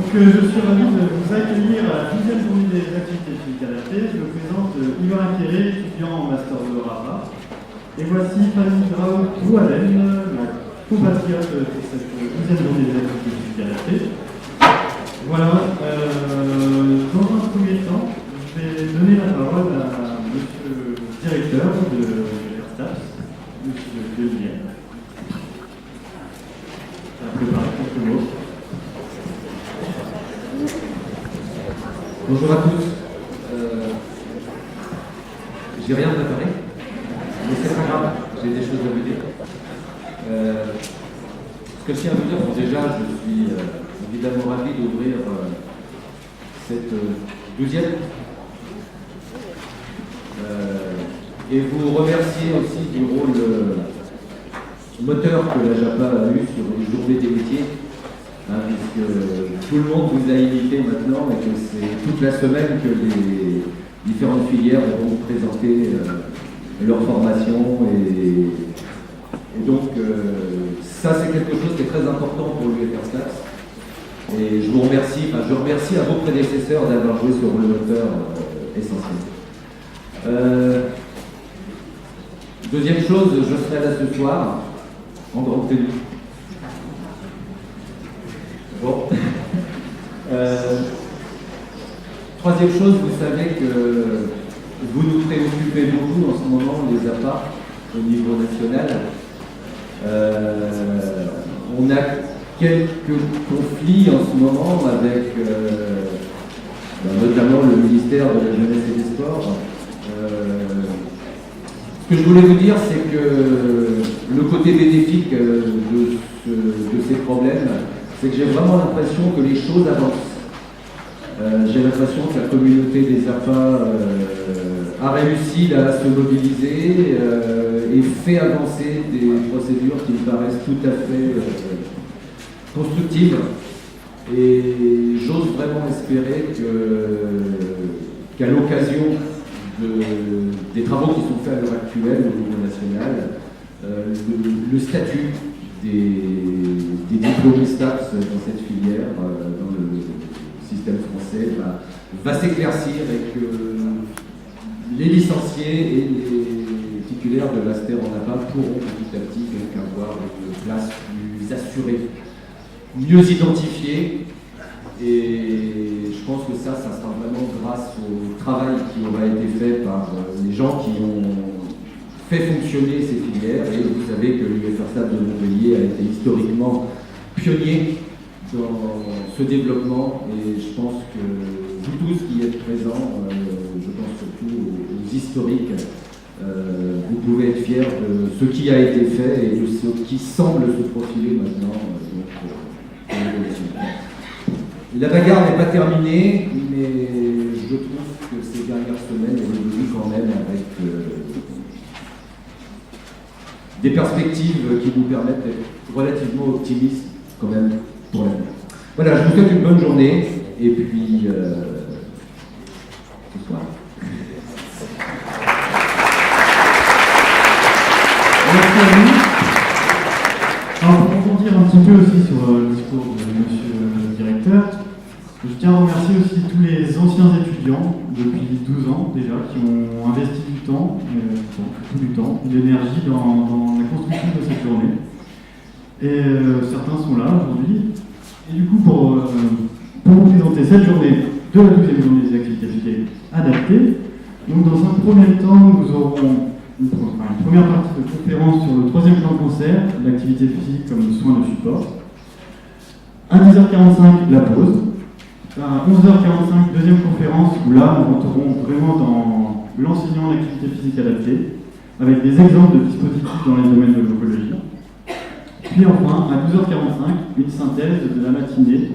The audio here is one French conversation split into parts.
Je suis ravi de vous accueillir à la 10e journée des activités physiques adaptées. Je me présente Yvan Acquéré, étudiant en master de RAPA. Et voici Fanny Grau-Doualen, ma compatriote de cette 10e journée des activités physiques adaptées. Voilà, dans un premier temps, je vais donner la parole à monsieur le directeur de l'ERSTAPS, monsieur Devilliers. Ça va préparer quelques mots. Bonjour à tous. J'ai rien préparé, mais c'est pas grave, j'ai des choses à vous dire. Ce que je tiens à vous dire, bon, déjà, je suis évidemment ravi d'ouvrir cette 12e. Et vous remercier aussi du rôle moteur que la JAPA a eu sur les journées des métiers. Puisque tout le monde vous a imité maintenant et que c'est toute la semaine que les différentes filières vont vous présenter leur formation et donc ça c'est quelque chose qui est très important pour l'UFR-STAPS et je remercie à vos prédécesseurs d'avoir joué ce rôle moteur essentiel. Deuxième chose, je serai là ce soir en grande tenue. Bon. Troisième chose, vous savez que vous nous préoccupez beaucoup en ce moment, les APA, au niveau national. On a quelques conflits en ce moment avec notamment le ministère de la Jeunesse et des Sports. Ce que je voulais vous dire, c'est que le côté bénéfique de ces problèmes, c'est que j'ai vraiment l'impression que les choses avancent. J'ai l'impression que la communauté des APA a réussi à se mobiliser et fait avancer des procédures qui me paraissent tout à fait constructives. Et j'ose vraiment espérer qu'à l'occasion des travaux qui sont faits à l'heure actuelle au niveau national, le statut des diplômés STAPS dans cette filière, dans le système français, va s'éclaircir et que les licenciés et les titulaires de master en APA pourront petit à petit avoir une place plus assurée, mieux identifiée. Et je pense que ça sera vraiment grâce au travail qui aura été fait par les gens qui ont fait fonctionner ces filières. Et vous savez que l'UFR-STAPS de Montpellier a été historiquement pionnier dans ce développement. Et je pense que vous tous qui êtes présents, je pense surtout aux historiques, vous pouvez être fiers de ce qui a été fait et de ce qui semble se profiler maintenant. La bagarre n'est pas terminée, mais je trouve que ces dernières semaines évoluent quand même avec des perspectives qui nous permettent d'être relativement optimistes quand même pour l'avenir. Voilà, je vous souhaite une bonne journée et puis ce soir. Merci à vous. Alors, pour rebondir un petit peu aussi sur le discours de monsieur le directeur, je tiens à remercier aussi tous les anciens étudiants depuis 12 ans déjà qui ont investi du temps, de l'énergie dans la construction de cette journée. Et certains sont là aujourd'hui. Et du coup, pour vous présenter cette journée de la 12e journée des activités physiques adaptées, donc dans un premier temps, nous aurons une première partie de conférence sur le 3e plan de cancer, l'activité physique comme soin de support. À 10h45, la pause. À 11h45, deuxième conférence où là, nous rentrerons vraiment dans l'enseignement d'activité physique adaptée, avec des exemples de dispositifs dans les domaines de l'oncologie. Puis enfin, à 12h45, une synthèse de la matinée.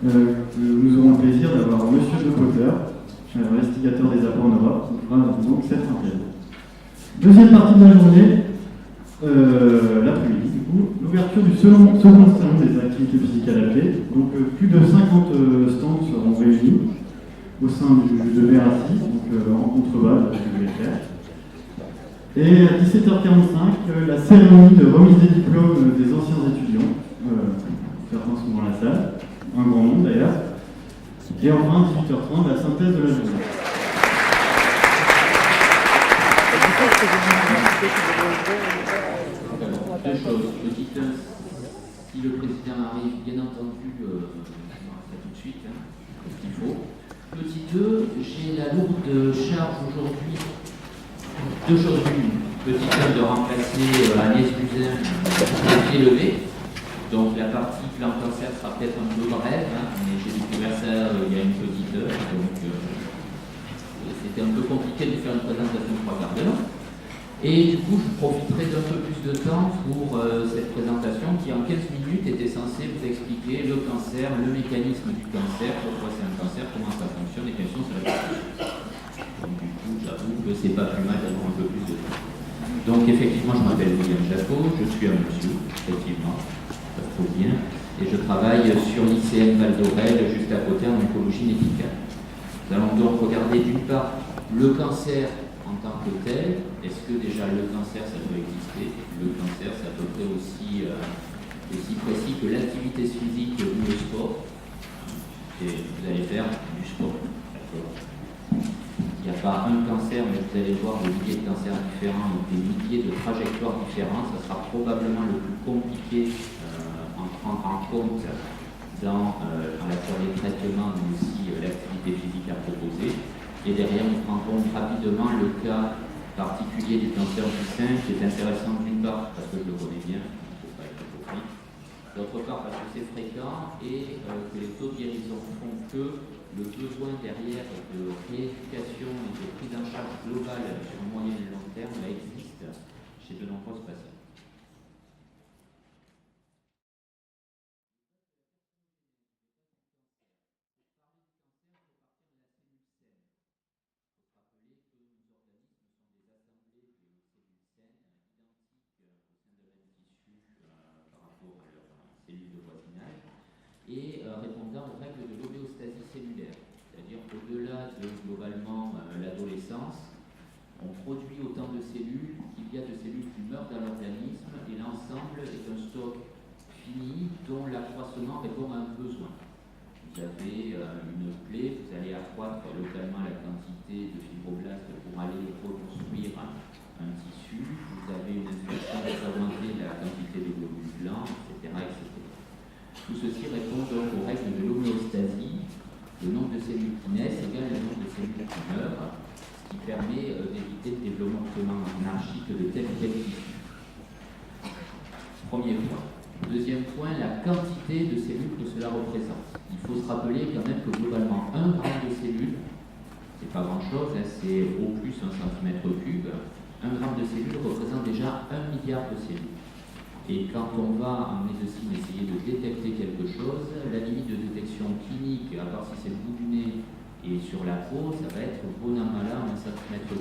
Nous aurons le plaisir d'avoir monsieur De Potter, investigateur des APA en Europe, qui fera donc cette synthèse. Deuxième partie de la journée, l'après-midi, du coup, l'ouverture du second salon des activités physiques adaptées. Donc plus de 50 stands seront réunis au sein de BRACI, donc rencontre base, je vais faire. Et à 17h45, la cérémonie de remise des diplômes des anciens étudiants. Certains sont dans la salle. un grand nombre d'ailleurs. Et enfin, 18h30, la synthèse de la journée. Deux choses. Petit 1, si le président arrive, bien entendu, ça tout de suite, ce qu'il faut. Petit 2, j'ai la lourde charge aujourd'hui. Deux choses l'une. Petit 1, de remplacer Agnès Buzyn au pied levé. Donc la partie plan cancer sera peut-être un peu brève, mais j'ai découvert ça il y a une petite heure. Donc c'était un peu compliqué de faire une présentation de 3 quarts d'heure. Et du coup, je profiterai d'un peu plus de temps pour cette présentation qui, en 15 minutes, était censée vous expliquer le cancer, le mécanisme du cancer, pourquoi c'est un cancer, comment ça fonctionne et quelles sont ses répercussions. Donc du coup, j'avoue que c'est pas plus mal d'avoir un peu plus de temps. Donc effectivement, je m'appelle William Jacot, je suis un monsieur, effectivement, ça se trouve bien, et je travaille sur l'ICN Val d'Orel, juste à côté en oncologie médicale. Nous allons donc regarder d'une part le cancer en tant que tel. Est-ce que déjà le cancer ça peut exister? Le cancer c'est à peu près aussi précis que l'activité physique ou le sport. Et vous allez faire du sport. Il n'y a pas un cancer, mais vous allez voir des milliers de cancers différents, des milliers de trajectoires différentes. Ça sera probablement le plus compliqué à prendre en compte dans à la fois les traitements, mais aussi l'activité physique à proposer. Et derrière, nous prendrons rapidement le cas particulier du cancer du sein, qui est intéressant d'une part parce que je le connais bien, il ne faut pas être hypocrite, d'autre part parce que c'est fréquent et que les taux de guérison font que le besoin derrière de rééducation et de prise en charge globale sur moyen et long terme existe chez de nombreuses patients. Et répondant aux règles de l'homéostasie cellulaire, c'est-à-dire qu'au-delà de globalement l'adolescence, on produit autant de cellules qu'il y a de cellules qui meurent dans l'organisme et l'ensemble est un stock fini dont l'accroissement répond à un besoin. Vous avez une plaie, vous allez accroître localement la quantité de fibroblastes pour aller reconstruire un tissu, vous avez une infection pour augmenter la quantité de globules blancs, etc. Tout ceci répond donc aux règles de l'homéostasie. Le nombre de cellules qui naissent égale le nombre de cellules qui meurent, ce qui permet d'éviter le développement anarchique de tel ou tel tissu. Premier point. Deuxième point, la quantité de cellules que cela représente. Il faut se rappeler quand même que globalement 1 gramme de cellules, c'est pas grand chose, c'est au plus 1 cm3. 1 gramme de cellules représente déjà 1 milliard de cellules. Et quand on va en médecine essayer de détecter quelque chose, la limite de détection clinique, à part si c'est le bout du nez et sur la peau, ça va être bon an mal an 1 cm3.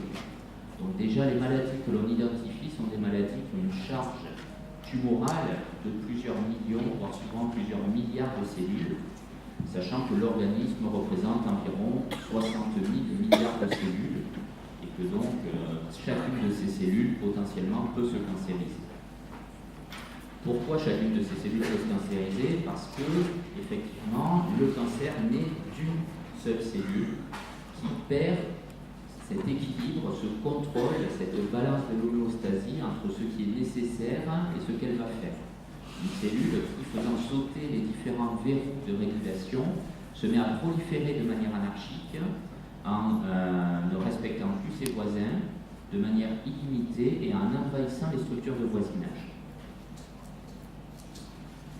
Donc déjà, les maladies que l'on identifie sont des maladies qui ont une charge tumorale de plusieurs millions, voire souvent plusieurs milliards de cellules, sachant que l'organisme représente environ 60 000 milliards de cellules, et que donc chacune de ces cellules potentiellement peut se cancériser. Pourquoi chacune de ces cellules peut se cancériser? Parce que, effectivement, le cancer naît d'une seule cellule qui perd cet équilibre, ce contrôle, cette balance de l'homéostasie entre ce qui est nécessaire et ce qu'elle va faire. Une cellule qui, faisant sauter les différents verrous de régulation, se met à proliférer de manière anarchique en ne respectant plus ses voisins de manière illimitée et en envahissant les structures de voisinage.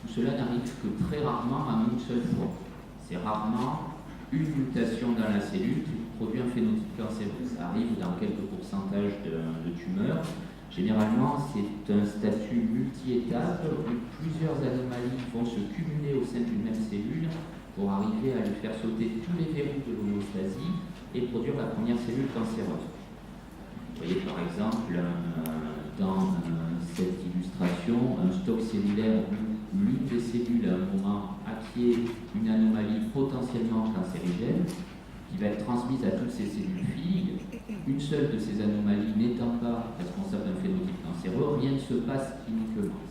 Tout cela n'arrive que très rarement en une seule fois. C'est rarement une mutation dans la cellule qui produit un phénotype cancéreux. Ça arrive dans quelques pourcentages de tumeurs. Généralement, c'est un statut multi-étape où plusieurs anomalies vont se cumuler au sein d'une même cellule pour arriver à lui faire sauter tous les verrous de l'homéostasie et produire la première cellule cancéreuse. Vous voyez par exemple dans cette illustration un stock cellulaire où l'une des cellules à un moment acquiert une anomalie potentiellement cancérigène qui va être transmise à toutes ces cellules filles. Une seule de ces anomalies n'étant pas responsable d'un phénotype cancéreux, rien ne se passe cliniquement.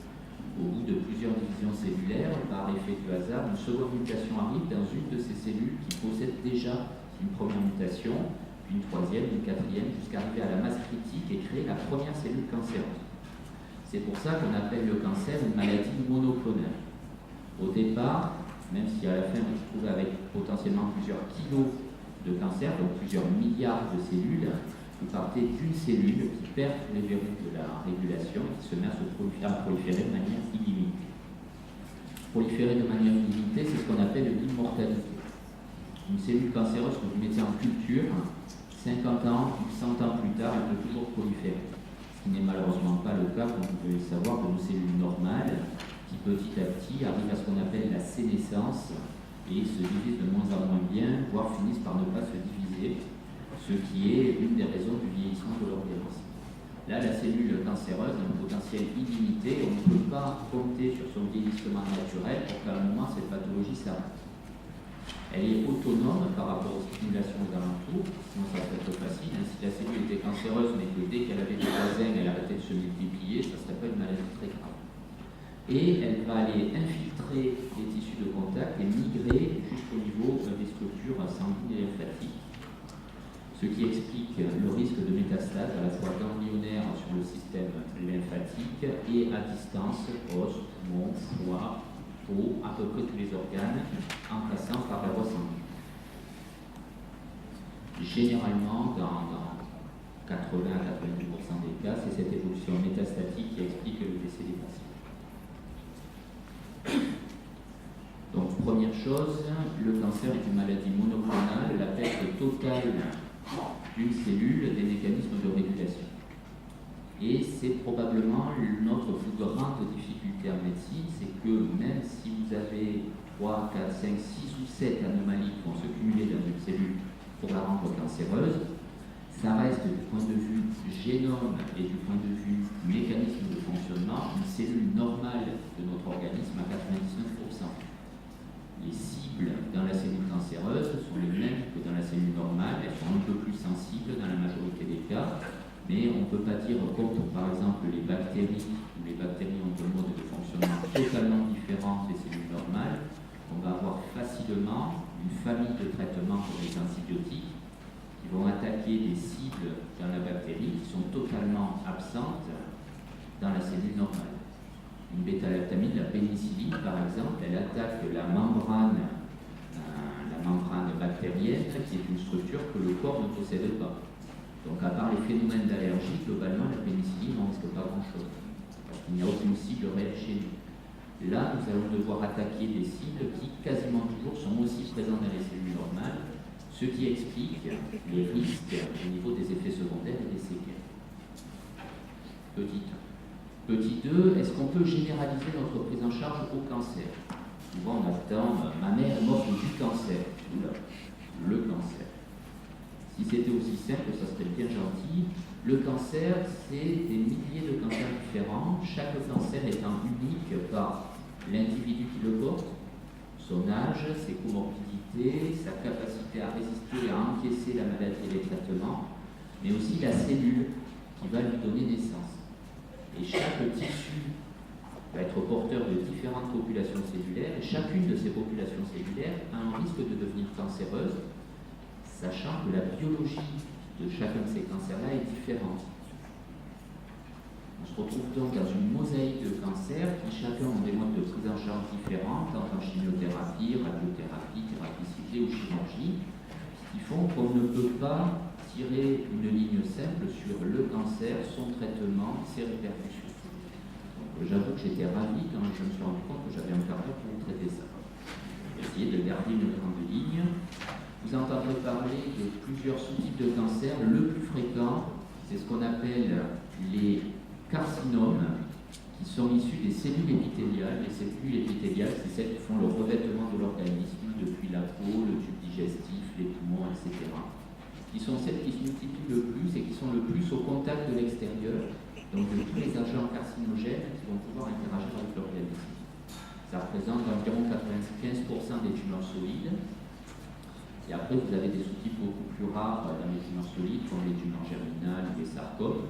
Au bout de plusieurs plusieurs divisions cellulaires, par effet de hasard, une seconde mutation arrive dans une de ces cellules qui possède déjà une première mutation, puis une troisième, une quatrième, jusqu'à arriver à la masse critique et créer la première cellule cancéreuse. C'est pour ça qu'on appelle le cancer une maladie monoclonale. Au départ, même si à la fin on se trouve avec potentiellement plusieurs kilos de cancer, donc plusieurs milliards de cellules, vous partez d'une cellule qui perd les verrous de la régulation et qui se met à proliférer de manière illimitée. Proliférer de manière illimitée, c'est ce qu'on appelle l'immortalité. Une cellule cancéreuse que vous mettez en culture, 50 ans ou 100 ans plus tard, elle peut toujours proliférer. Ce qui n'est malheureusement pas le cas, comme vous pouvez le savoir, de nos cellules normales, qui petit à petit arrivent à ce qu'on appelle la sénescence et se divisent de moins en moins bien, voire finissent par ne pas se diviser, ce qui est une des raisons du vieillissement de l'organisme. Là, la cellule cancéreuse a un potentiel illimité, on ne peut pas compter sur son vieillissement naturel pour qu'à un moment cette pathologie s'arrête. Elle est autonome par rapport aux stimulations aux alentours, sinon ça peut être facile. Si la cellule était cancéreuse, mais que dès qu'elle avait des voisins, elle arrêtait de se multiplier, ça ne serait pas une maladie très grave. Et elle va aller infiltrer les tissus de contact et migrer jusqu'au niveau des structures sanguines et lymphatiques, ce qui explique le risque de métastase à la fois ganglionnaire sur le système lymphatique et à distance, os, poumon, foie, peau, à peu près tous les organes, en passant par la voie sanguine. Généralement, dans 80 à 90% des cas, c'est cette évolution métastatique qui explique le décès des patients. Donc, première chose, le cancer est une maladie monoclonale, la perte totale d'une cellule des mécanismes de régulation. Et c'est probablement notre plus grande difficulté en médecine, c'est que même si vous avez 3, 4, 5, 6 ou 7 anomalies qui vont se cumuler dans une cellule pour la rendre cancéreuse, ça reste du point de vue génome et du point de vue mécanisme de fonctionnement une cellule normale de notre organisme à 99%. Les cibles dans la cellule cancéreuse sont les mêmes que dans la cellule normale, elles sont un peu plus sensibles dans la majorité des cas, mais on ne peut pas dire contre, par exemple, les bactéries, où les bactéries ont un mode de fonctionnement totalement différent des cellules normales. On va avoir facilement une famille de traitements comme les antibiotiques qui vont attaquer des cibles dans la bactérie qui sont totalement absentes dans la cellule normale. Une bêta-lactamine, la pénicilline par exemple, elle attaque la membrane bactérienne qui est une structure que le corps ne possède pas. Donc à part les phénomènes d'allergie, globalement la pénicilline n'en risque pas grand-chose, parce qu'il n'y a aucune cible réelle chez nous. Là, nous allons devoir attaquer des cibles qui quasiment toujours sont aussi présentes dans les cellules normales, ce qui explique les risques au niveau des effets secondaires et des séquelles. Petit 1. Petit 2, est-ce qu'on peut généraliser notre prise en charge au cancer? Souvent on attend, ma mère est morte du cancer. Oula, le cancer. Si c'était aussi simple, ça serait bien gentil. Le cancer, c'est des milliers de cancers différents, chaque cancer étant unique par l'individu qui le porte, son âge, ses comorbidités, sa capacité à résister, à encaisser la maladie et les traitements, mais aussi la cellule qui va lui donner naissance. Et chaque tissu va être porteur de différentes populations cellulaires, et chacune de ces populations cellulaires a un risque de devenir cancéreuse, sachant que la biologie de chacun de ces cancers-là est différente. On se retrouve donc dans une mosaïque de cancers qui chacun ont des modes de prise en charge différents, tant en chimiothérapie, radiothérapie, thérapie ciblée ou chirurgie, qui font qu'on ne peut pas tirer une ligne simple sur le cancer, son traitement, ses répercussions. Donc j'avoue que j'étais ravi quand je me suis rendu compte que j'avais un quart d'heure pour traiter ça. J'ai essayé de garder une grande ligne. Vous entendrez parler de plusieurs sous-types de cancer. Le plus fréquent, c'est ce qu'on appelle les carcinomes, qui sont issus des cellules épithéliales. Les cellules épithéliales, c'est celles qui font le revêtement de l'organisme, depuis la peau, le tube digestif, les poumons, etc. Qui sont celles qui se multiplient le plus et qui sont le plus au contact de l'extérieur, donc de tous les agents carcinogènes qui vont pouvoir interagir avec l'organisme. Ça représente environ 95% des tumeurs solides. Et après, vous avez des sous-types beaucoup plus rares dans les tumeurs solides, comme les tumeurs germinales ou les sarcomes,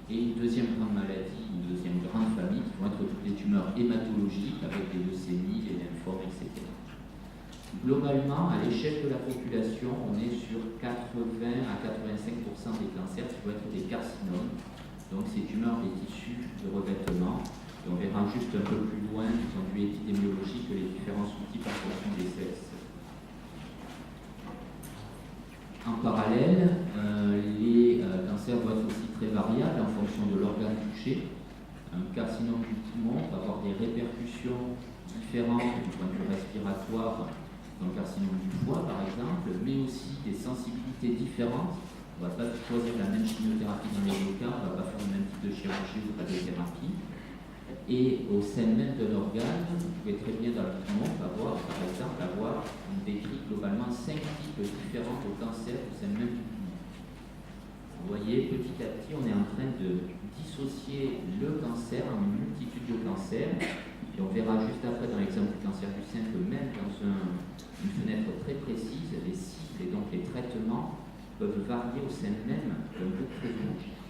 Et une deuxième grande maladie, une deuxième grande famille, qui vont être toutes les tumeurs hématologiques avec les leucémies, les lymphomes, etc. Globalement, à l'échelle de la population, on est sur 80 à 85% des cancers qui vont être des carcinomes, donc ces tumeurs des tissus de revêtement. Et on verra juste un peu plus loin, du point de vue épidémiologique, les différents sous-types en fonction des sexes. En parallèle, les cancers vont être aussi très variables en fonction de l'organe touché. Un carcinome du poumon va avoir des répercussions différentes du point de vue respiratoire d'un carcinome du foie, par exemple, mais aussi des sensibilités différentes. On ne va pas choisir la même chimiothérapie dans les deux cas, on ne va pas faire le même type de chirurgie ou de radiothérapie. Et au sein même d'un organe, vous pouvez très bien dans le poumon avoir, par exemple, on décrit globalement 5 types différents de cancers au sein même du poumon. Vous voyez, petit à petit, on est en train de dissocier le cancer en une multitude de cancers. Et on verra juste après dans l'exemple du cancer du sein que même dans une fenêtre très précise, les cibles et donc les traitements peuvent varier au sein même d'un groupe très homogène.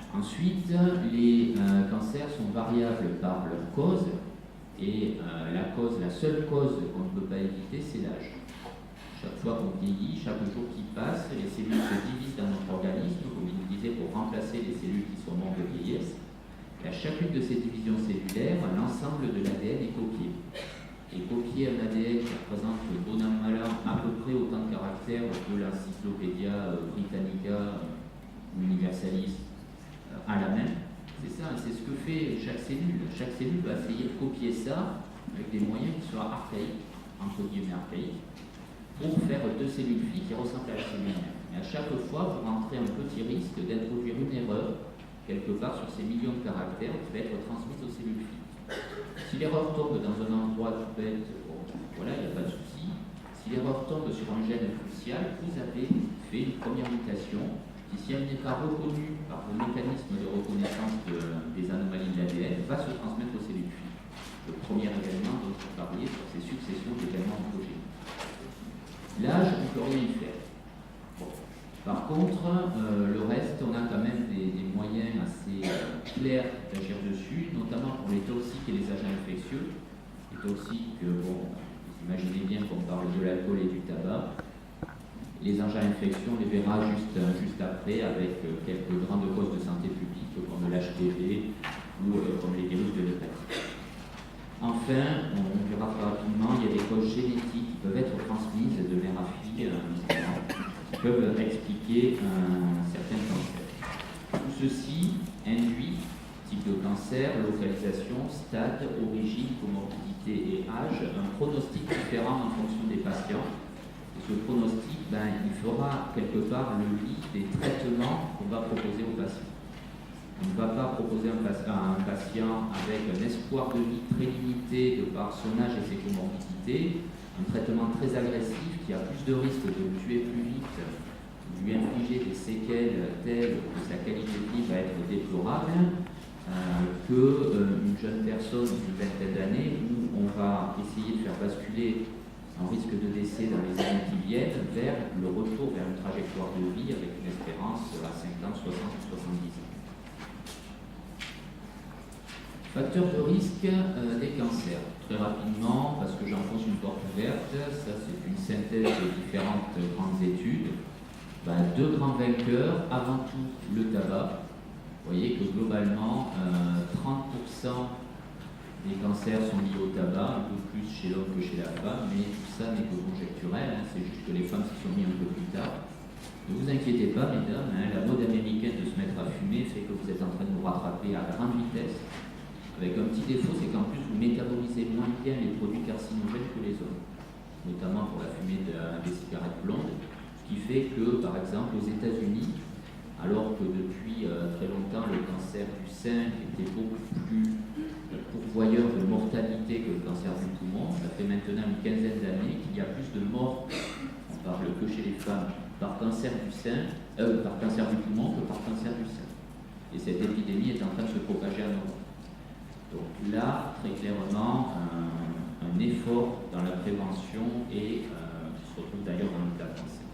Ensuite, les cancers sont variables par leur cause, et la seule cause qu'on ne peut pas éviter, c'est l'âge. Chaque fois qu'on vieillit, chaque jour qui passe, les cellules se divisent dans notre organisme, comme il nous disait, pour remplacer les cellules qui sont mortes de vieillesse. Et à chacune de ces divisions cellulaires, l'ensemble de l'ADN est copié. Et copier un ADN qui représente bon an mal an à peu près autant de caractères que l'Encyclopædia Britannica Universalis à la main, c'est ça, c'est ce que fait chaque cellule. Chaque cellule va essayer de copier ça avec des moyens qui soient archaïques, entre guillemets archaïques, pour faire deux cellules filles qui ressemblent à la cellule mère. Et à chaque fois, vous rentrez un petit risque d'introduire une erreur quelque part sur ces millions de caractères qui va être transmise aux cellules filles. Si l'erreur tombe dans un endroit tout bête, bon, voilà, il n'y a pas de souci. Si l'erreur tombe sur un gène crucial, vous avez fait une première mutation qui, si elle n'est pas reconnue par le mécanisme de reconnaissance des anomalies de l'ADN, va se transmettre aux cellules filles. Le premier événement dont vous parliez sur ces successions d'événements oncogéniques. L'âge, on ne peut rien y faire. Bon. Par contre, le reste, on a quand même des moyens assez clairs d'agir dessus, notamment pour les toxiques et les agents infectieux. Les toxiques, bon, vous imaginez bien qu'on parle de l'alcool et du tabac. Les agents infectieux, on les verra juste après avec quelques grandes causes de santé publique comme l'HPV ou comme les virus de l'hépatite. Enfin, on verra très rapidement, il y a des causes génétiques qui peuvent être transmises de mère à fille, qui peuvent expliquer certains cancers. Tout ceci induit type de cancer, localisation, stade, origine, comorbidité et âge, un pronostic différent en fonction des patients. Et ce pronostic, il fera quelque part le lit des traitements qu'on va proposer aux patients. On ne va pas proposer un patient avec un espoir de vie très limité de par son âge et ses comorbidités, un traitement très agressif qui a plus de risque de le tuer plus vite, de lui infliger des séquelles telles que sa qualité de vie va être déplorable, qu'une jeune personne d'une vingtaine d'années où on va essayer de faire basculer un risque de décès dans les années qui viennent vers le retour vers une trajectoire de vie avec une espérance à 50, 60 ou 70 ans. Facteurs de risque des cancers. Très rapidement, parce que j'enfonce une porte ouverte, ça c'est une synthèse de différentes grandes études. Deux grands vainqueurs, avant tout le tabac. Vous voyez que globalement, 30% des cancers sont liés au tabac, un peu plus chez l'homme que chez la femme, mais tout ça n'est que conjecturel, c'est juste que les femmes s'y sont mis un peu plus tard. Ne vous inquiétez pas, mesdames, la mode américaine de se mettre à fumer fait que vous êtes en train de vous rattraper à grande vitesse. Avec un petit défaut, c'est qu'en plus vous métabolisez moins bien les produits carcinogènes que les hommes, notamment pour la fumée des cigarettes blondes, ce qui fait que, par exemple, aux États-Unis, alors que depuis très longtemps le cancer du sein était beaucoup plus pourvoyeur de mortalité que le cancer du poumon, ça fait maintenant une quinzaine d'années qu'il y a plus de morts, on parle que chez les femmes, par cancer du sein, par cancer du poumon que par cancer du sein. Et cette épidémie est en train de se propager à Europe. Donc là, très clairement, un effort dans la prévention et qui se retrouve d'ailleurs dans l'État français.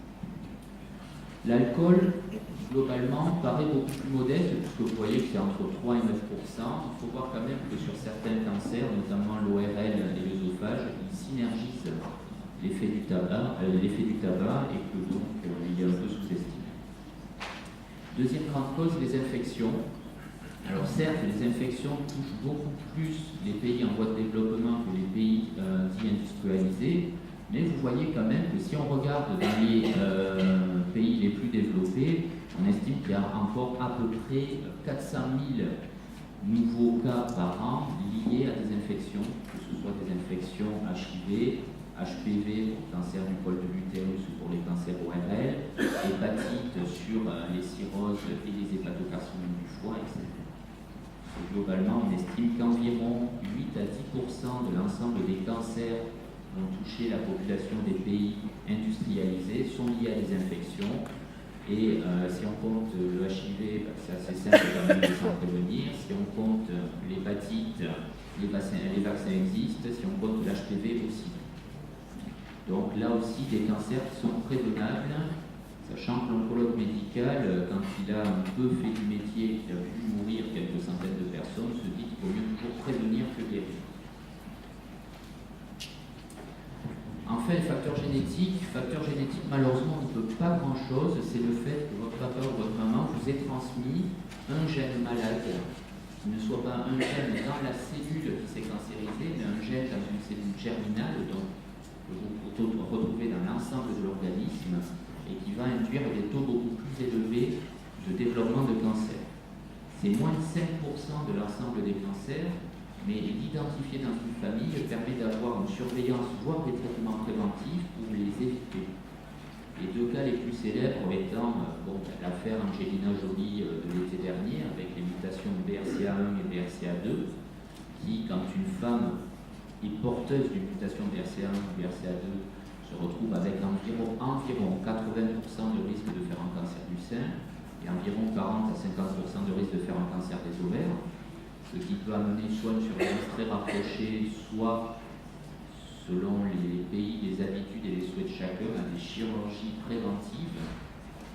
L'alcool, globalement, paraît beaucoup plus modeste, puisque vous voyez que c'est entre 3 et 9%. Il faut voir quand même que sur certains cancers, notamment l'ORL et l'œsophage, ils synergisent l'effet du tabac et que donc il est un peu sous-estimé. Deuxième grande cause, les infections. Alors certes, les infections touchent beaucoup plus les pays en voie de développement que les pays dits industrialisés, mais vous voyez quand même que si on regarde dans les pays les plus développés, on estime qu'il y a encore à peu près 400 000 nouveaux cas par an liés à des infections, que ce soit des infections HIV, HPV pour le cancer du col de l'utérus ou pour les cancers ORL, hépatite sur les cirrhoses et les hépatocarcinomes du foie, etc. Et globalement, on estime qu'environ 8 à 10% de l'ensemble des cancers qui ont touché la population des pays industrialisés sont liés à des infections. Et si on compte le HIV, c'est assez simple quand même de s'en prévenir. Si on compte l'hépatite, les vaccins existent. Si on compte l'HPV aussi. Donc là aussi, des cancers qui sont prévenables, sachant que l'oncologue médical, quand il a un peu fait du métier, qu'il a vu mourir quelques centaines de personnes, se dit qu'il vaut mieux toujours prévenir que guérir. Enfin, facteur génétique, malheureusement, on ne peut pas grand-chose. C'est le fait que votre papa ou votre maman vous ait transmis un gène malade, qui ne soit pas un gène dans la cellule qui s'est cancérisée, mais un gène dans une cellule germinale, donc que vous retrouvez dans l'ensemble de l'organisme, et qui va induire des taux beaucoup plus élevés de développement de cancer. C'est moins de 5% de l'ensemble des cancers, mais l'identifier dans une famille permet d'avoir une surveillance, voire des traitements préventifs pour les éviter. Les deux cas les plus célèbres étant l'affaire Angelina Jolie de l'été dernier, avec les mutations BRCA1 et BRCA2, qui, quand une femme est porteuse d'une mutation BRCA1 ou BRCA2, se retrouve avec environ 80% de risque de faire un cancer du sein et environ 40 à 50% de risque de faire un cancer des ovaires, ce qui peut amener soit une surveillance très rapprochée, soit, selon les pays, les habitudes et les souhaits de chacun, à des chirurgies préventives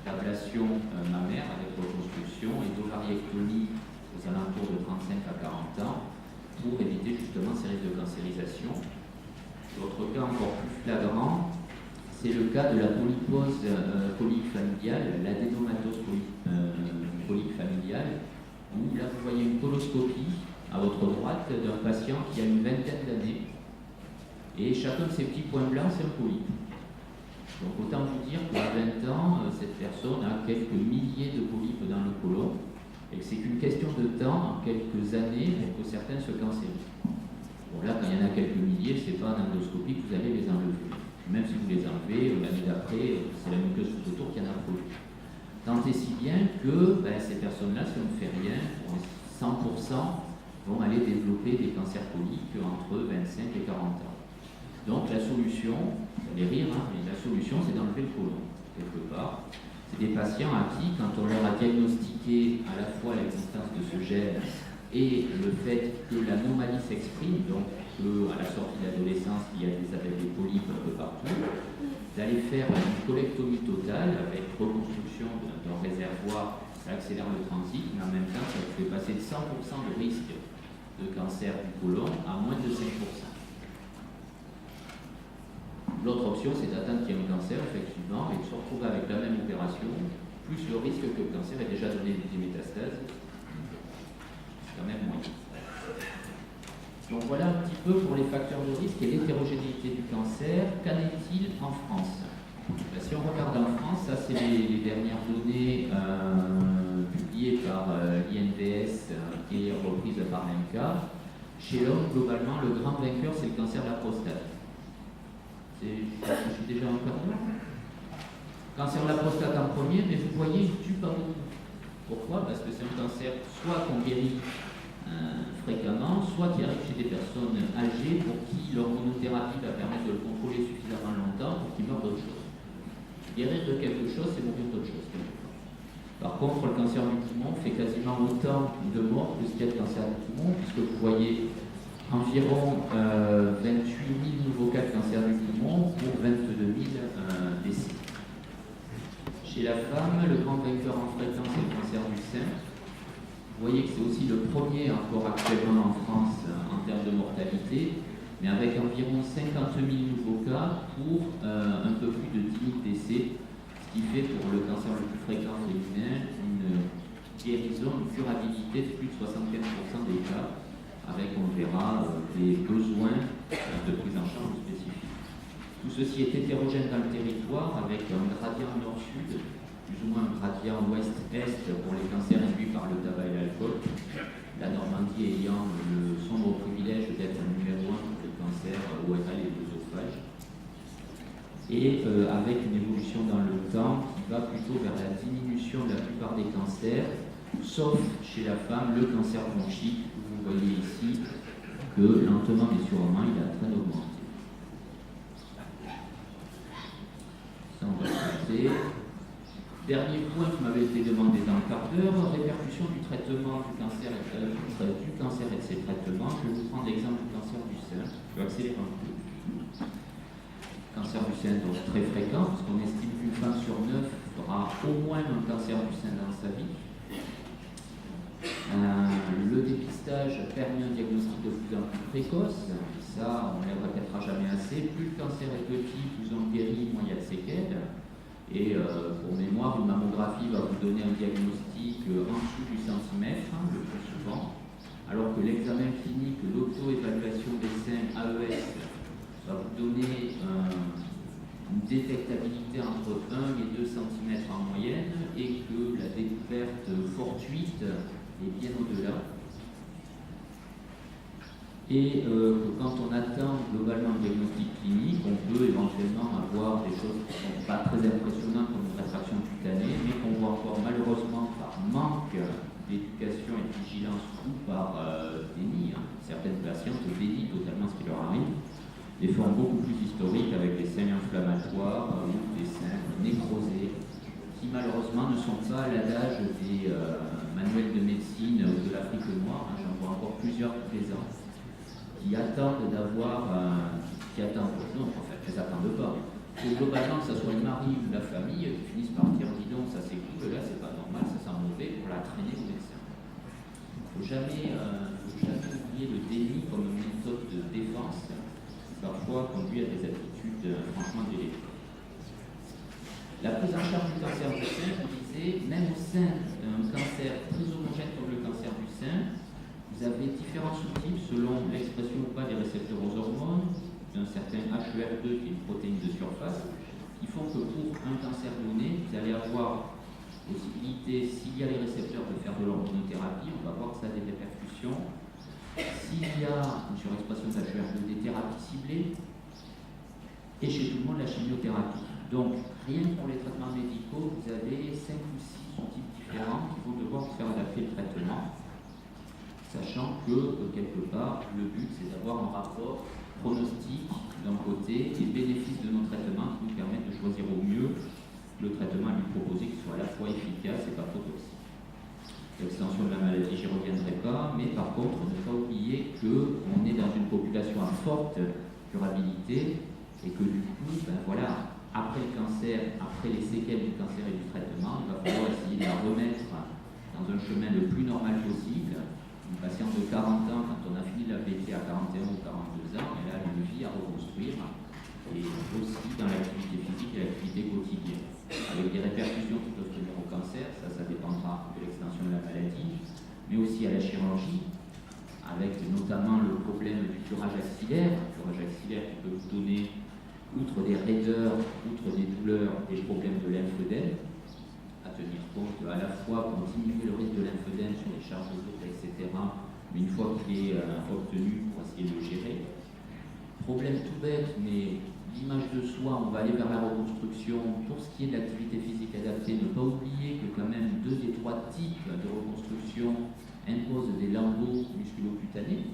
d'ablation mammaire avec reconstruction et d'ovariectomie aux alentours de 35 à 40 ans pour éviter justement ces risques de cancérisation. L'autre cas encore plus flagrant, c'est le cas de la polypose colique familiale, l'adénomatose colique familiale, où là vous voyez une coloscopie à votre droite d'un patient qui a une vingtaine d'années, et chacun de ces petits points blancs c'est un polype. Donc autant vous dire qu'à 20 ans, cette personne a quelques milliers de polypes dans le côlon, et que c'est qu'une question de temps, en quelques années, pour que certains se cancérisent. Bon là, quand il y en a quelques milliers, c'est pas en endoscopie que vous allez les enlever. Même si vous les enlevez, l'année d'après, c'est la muqueuse tout autour qui en a produit. Tant et si bien que ces personnes-là, si on ne fait rien, 100% vont aller développer des cancers coliques entre 25 et 40 ans. Donc la solution, vous allez rire, mais la solution c'est d'enlever le côlon, quelque part. C'est des patients à qui, quand on leur a diagnostiqué à la fois l'existence de ce gène et le fait que l'anomalie s'exprime, donc qu'à la sortie de l'adolescence, il y a des polypes un peu partout, d'aller faire une colectomie totale avec reconstruction d'un réservoir, ça accélère le transit, mais en même temps, ça vous fait passer de 100% de risque de cancer du côlon à moins de 5%. L'autre option, c'est d'attendre qu'il y ait un cancer, effectivement, et de se retrouver avec la même opération, plus le risque que le cancer ait déjà donné des métastases. C'est quand même moyen. Donc voilà un petit peu pour les facteurs de risque et l'hétérogénéité du cancer. Qu'en est-il en France? Si on regarde en France, ça c'est les dernières données publiées par l'INDS et reprises par l'INCa. Chez l'homme, globalement, le grand vainqueur, c'est le cancer de la prostate. Je suis déjà en perdant. Cancer de la prostate en premier, mais vous voyez, il ne tue pas beaucoup. Pourquoi? Parce que c'est un cancer soit qu'on guérit fréquemment, soit qui arrive chez des personnes âgées pour qui l'hormonothérapie va permettre de le contrôler suffisamment longtemps pour qu'il meure d'autre chose. Guérir de quelque chose, c'est mourir d'autre chose. Par contre, le cancer du poumon fait quasiment autant de morts que ce qu'il y a de cancer du poumon, puisque vous voyez environ 28 000 nouveaux cas de cancer du poumon pour 22 000 décès. Chez Chez la femme, le grand vainqueur en fréquence est le cancer du sein. Vous voyez que c'est aussi le premier encore actuellement en France en termes de mortalité, mais avec environ 50 000 nouveaux cas pour un peu plus de 10 000 décès, ce qui fait pour le cancer le plus fréquent féminin une guérison, une curabilité de plus de 75% des cas, avec, on verra, des besoins de prise en charge spécifiques. Tout ceci est hétérogène dans le territoire, avec un gradient nord-sud, plus ou moins un gradient ouest-est pour les cancers induits par le tabac et l'alcool, la Normandie ayant le sombre privilège d'être un numéro 1 pour le cancer ORL et l'œsophage, et avec une évolution dans le temps qui va plutôt vers la diminution de la plupart des cancers, sauf chez la femme, le cancer bronchique, où vous voyez ici que lentement mais sûrement il a très augmenté. Ça, on va passer. Dernier point qui m'avait été demandé dans le quart d'heure, répercussion du traitement du cancer et de ses traitements. Je vais vous prendre l'exemple du cancer du sein. Je vais accélérer un peu. Cancer du sein, donc très fréquent, parce qu'on estime qu'une femme sur 9 fera au moins un cancer du sein dans sa vie. Le dépistage permet un diagnostic de plus en plus précoce. Ça, on ne le répétera jamais assez. Plus le cancer est petit, plus on guérit, moins il y a de séquelles. Et pour mémoire, une mammographie va vous donner un diagnostic en dessous du centimètre, le plus souvent, alors que l'examen clinique, l'auto-évaluation des seins AES, va vous donner une détectabilité entre 1 et 2 cm en moyenne, et que la découverte fortuite est bien au-delà. Et que quand on atteint globalement le diagnostic clinique, on peut éventuellement avoir des choses qui ne sont pas très impressionnantes comme une rétraction cutanée, mais qu'on voit encore malheureusement par manque d'éducation et de vigilance ou par déni. Certaines patientes dénient totalement ce qui leur arrive. Des formes beaucoup plus historiques avec des seins inflammatoires ou des seins nécrosés, qui malheureusement ne sont pas à l'adage des manuels de médecine de l'Afrique noire. J'en vois encore plusieurs tous les ans qui attendent d'avoir, non, en fait, elles n'attendent pas. Et globalement, que ce soit le mari ou la famille, qui finissent par dire, dis donc, ça c'est cool, là c'est pas normal, ça sent mauvais, pour la traîner au médecin. Il ne faut jamais oublier le déni comme méthode de défense, qui parfois conduit à des attitudes franchement délétères. La prise en charge du cancer du sein, je disais, même au sein d'un cancer très homogène comme le cancer du sein, vous avez différents sous-types selon l'expression ou pas des récepteurs aux hormones, d'un certain HER2 qui est une protéine de surface, qui font que pour un cancer donné, vous allez avoir possibilité, s'il y a les récepteurs, de faire de l'hormonothérapie. On va voir que ça a des répercussions. S'il y a une surexpression d'HER2, des thérapies ciblées, et chez tout le monde la chimiothérapie. Donc, rien que pour les traitements médicaux, vous avez 5 ou 6 sous-types différents qui vont devoir faire adapter le traitement, sachant que, quelque part, le but, c'est d'avoir un rapport pronostic d'un côté et bénéfice de nos traitements qui nous permettent de choisir au mieux le traitement à lui proposer qui soit à la fois efficace et pas trop toxique. L'extension de la maladie, j'y reviendrai pas, mais par contre, ne pas oublier qu'on est dans une population à forte durabilité et que du coup, voilà, après le cancer, après les séquelles du cancer et du traitement, il va falloir essayer de la remettre dans un chemin le plus normal possible. Une patiente de 40 ans, quand on a fini la PT à 41 ou 42 ans, elle a une vie à reconstruire, et aussi dans l'activité physique et l'activité quotidienne, avec des répercussions qui peuvent tenir au cancer, ça dépendra de l'extension de la maladie, mais aussi à la chirurgie, avec notamment le problème du curage axillaire qui peut vous donner, outre des raideurs, outre des douleurs, des problèmes de lymphœdème, à tenir compte à la fois pour diminuer le risque de lymphœdème sur les charges lourdes, etc., mais une fois qu'il est obtenu, pour essayer de le gérer. Problème tout bête, mais l'image de soi, on va aller vers la reconstruction. Pour ce qui est de l'activité physique adaptée, ne pas oublier que quand même 2 des 3 types de reconstruction imposent des lambeaux musculo-cutanés,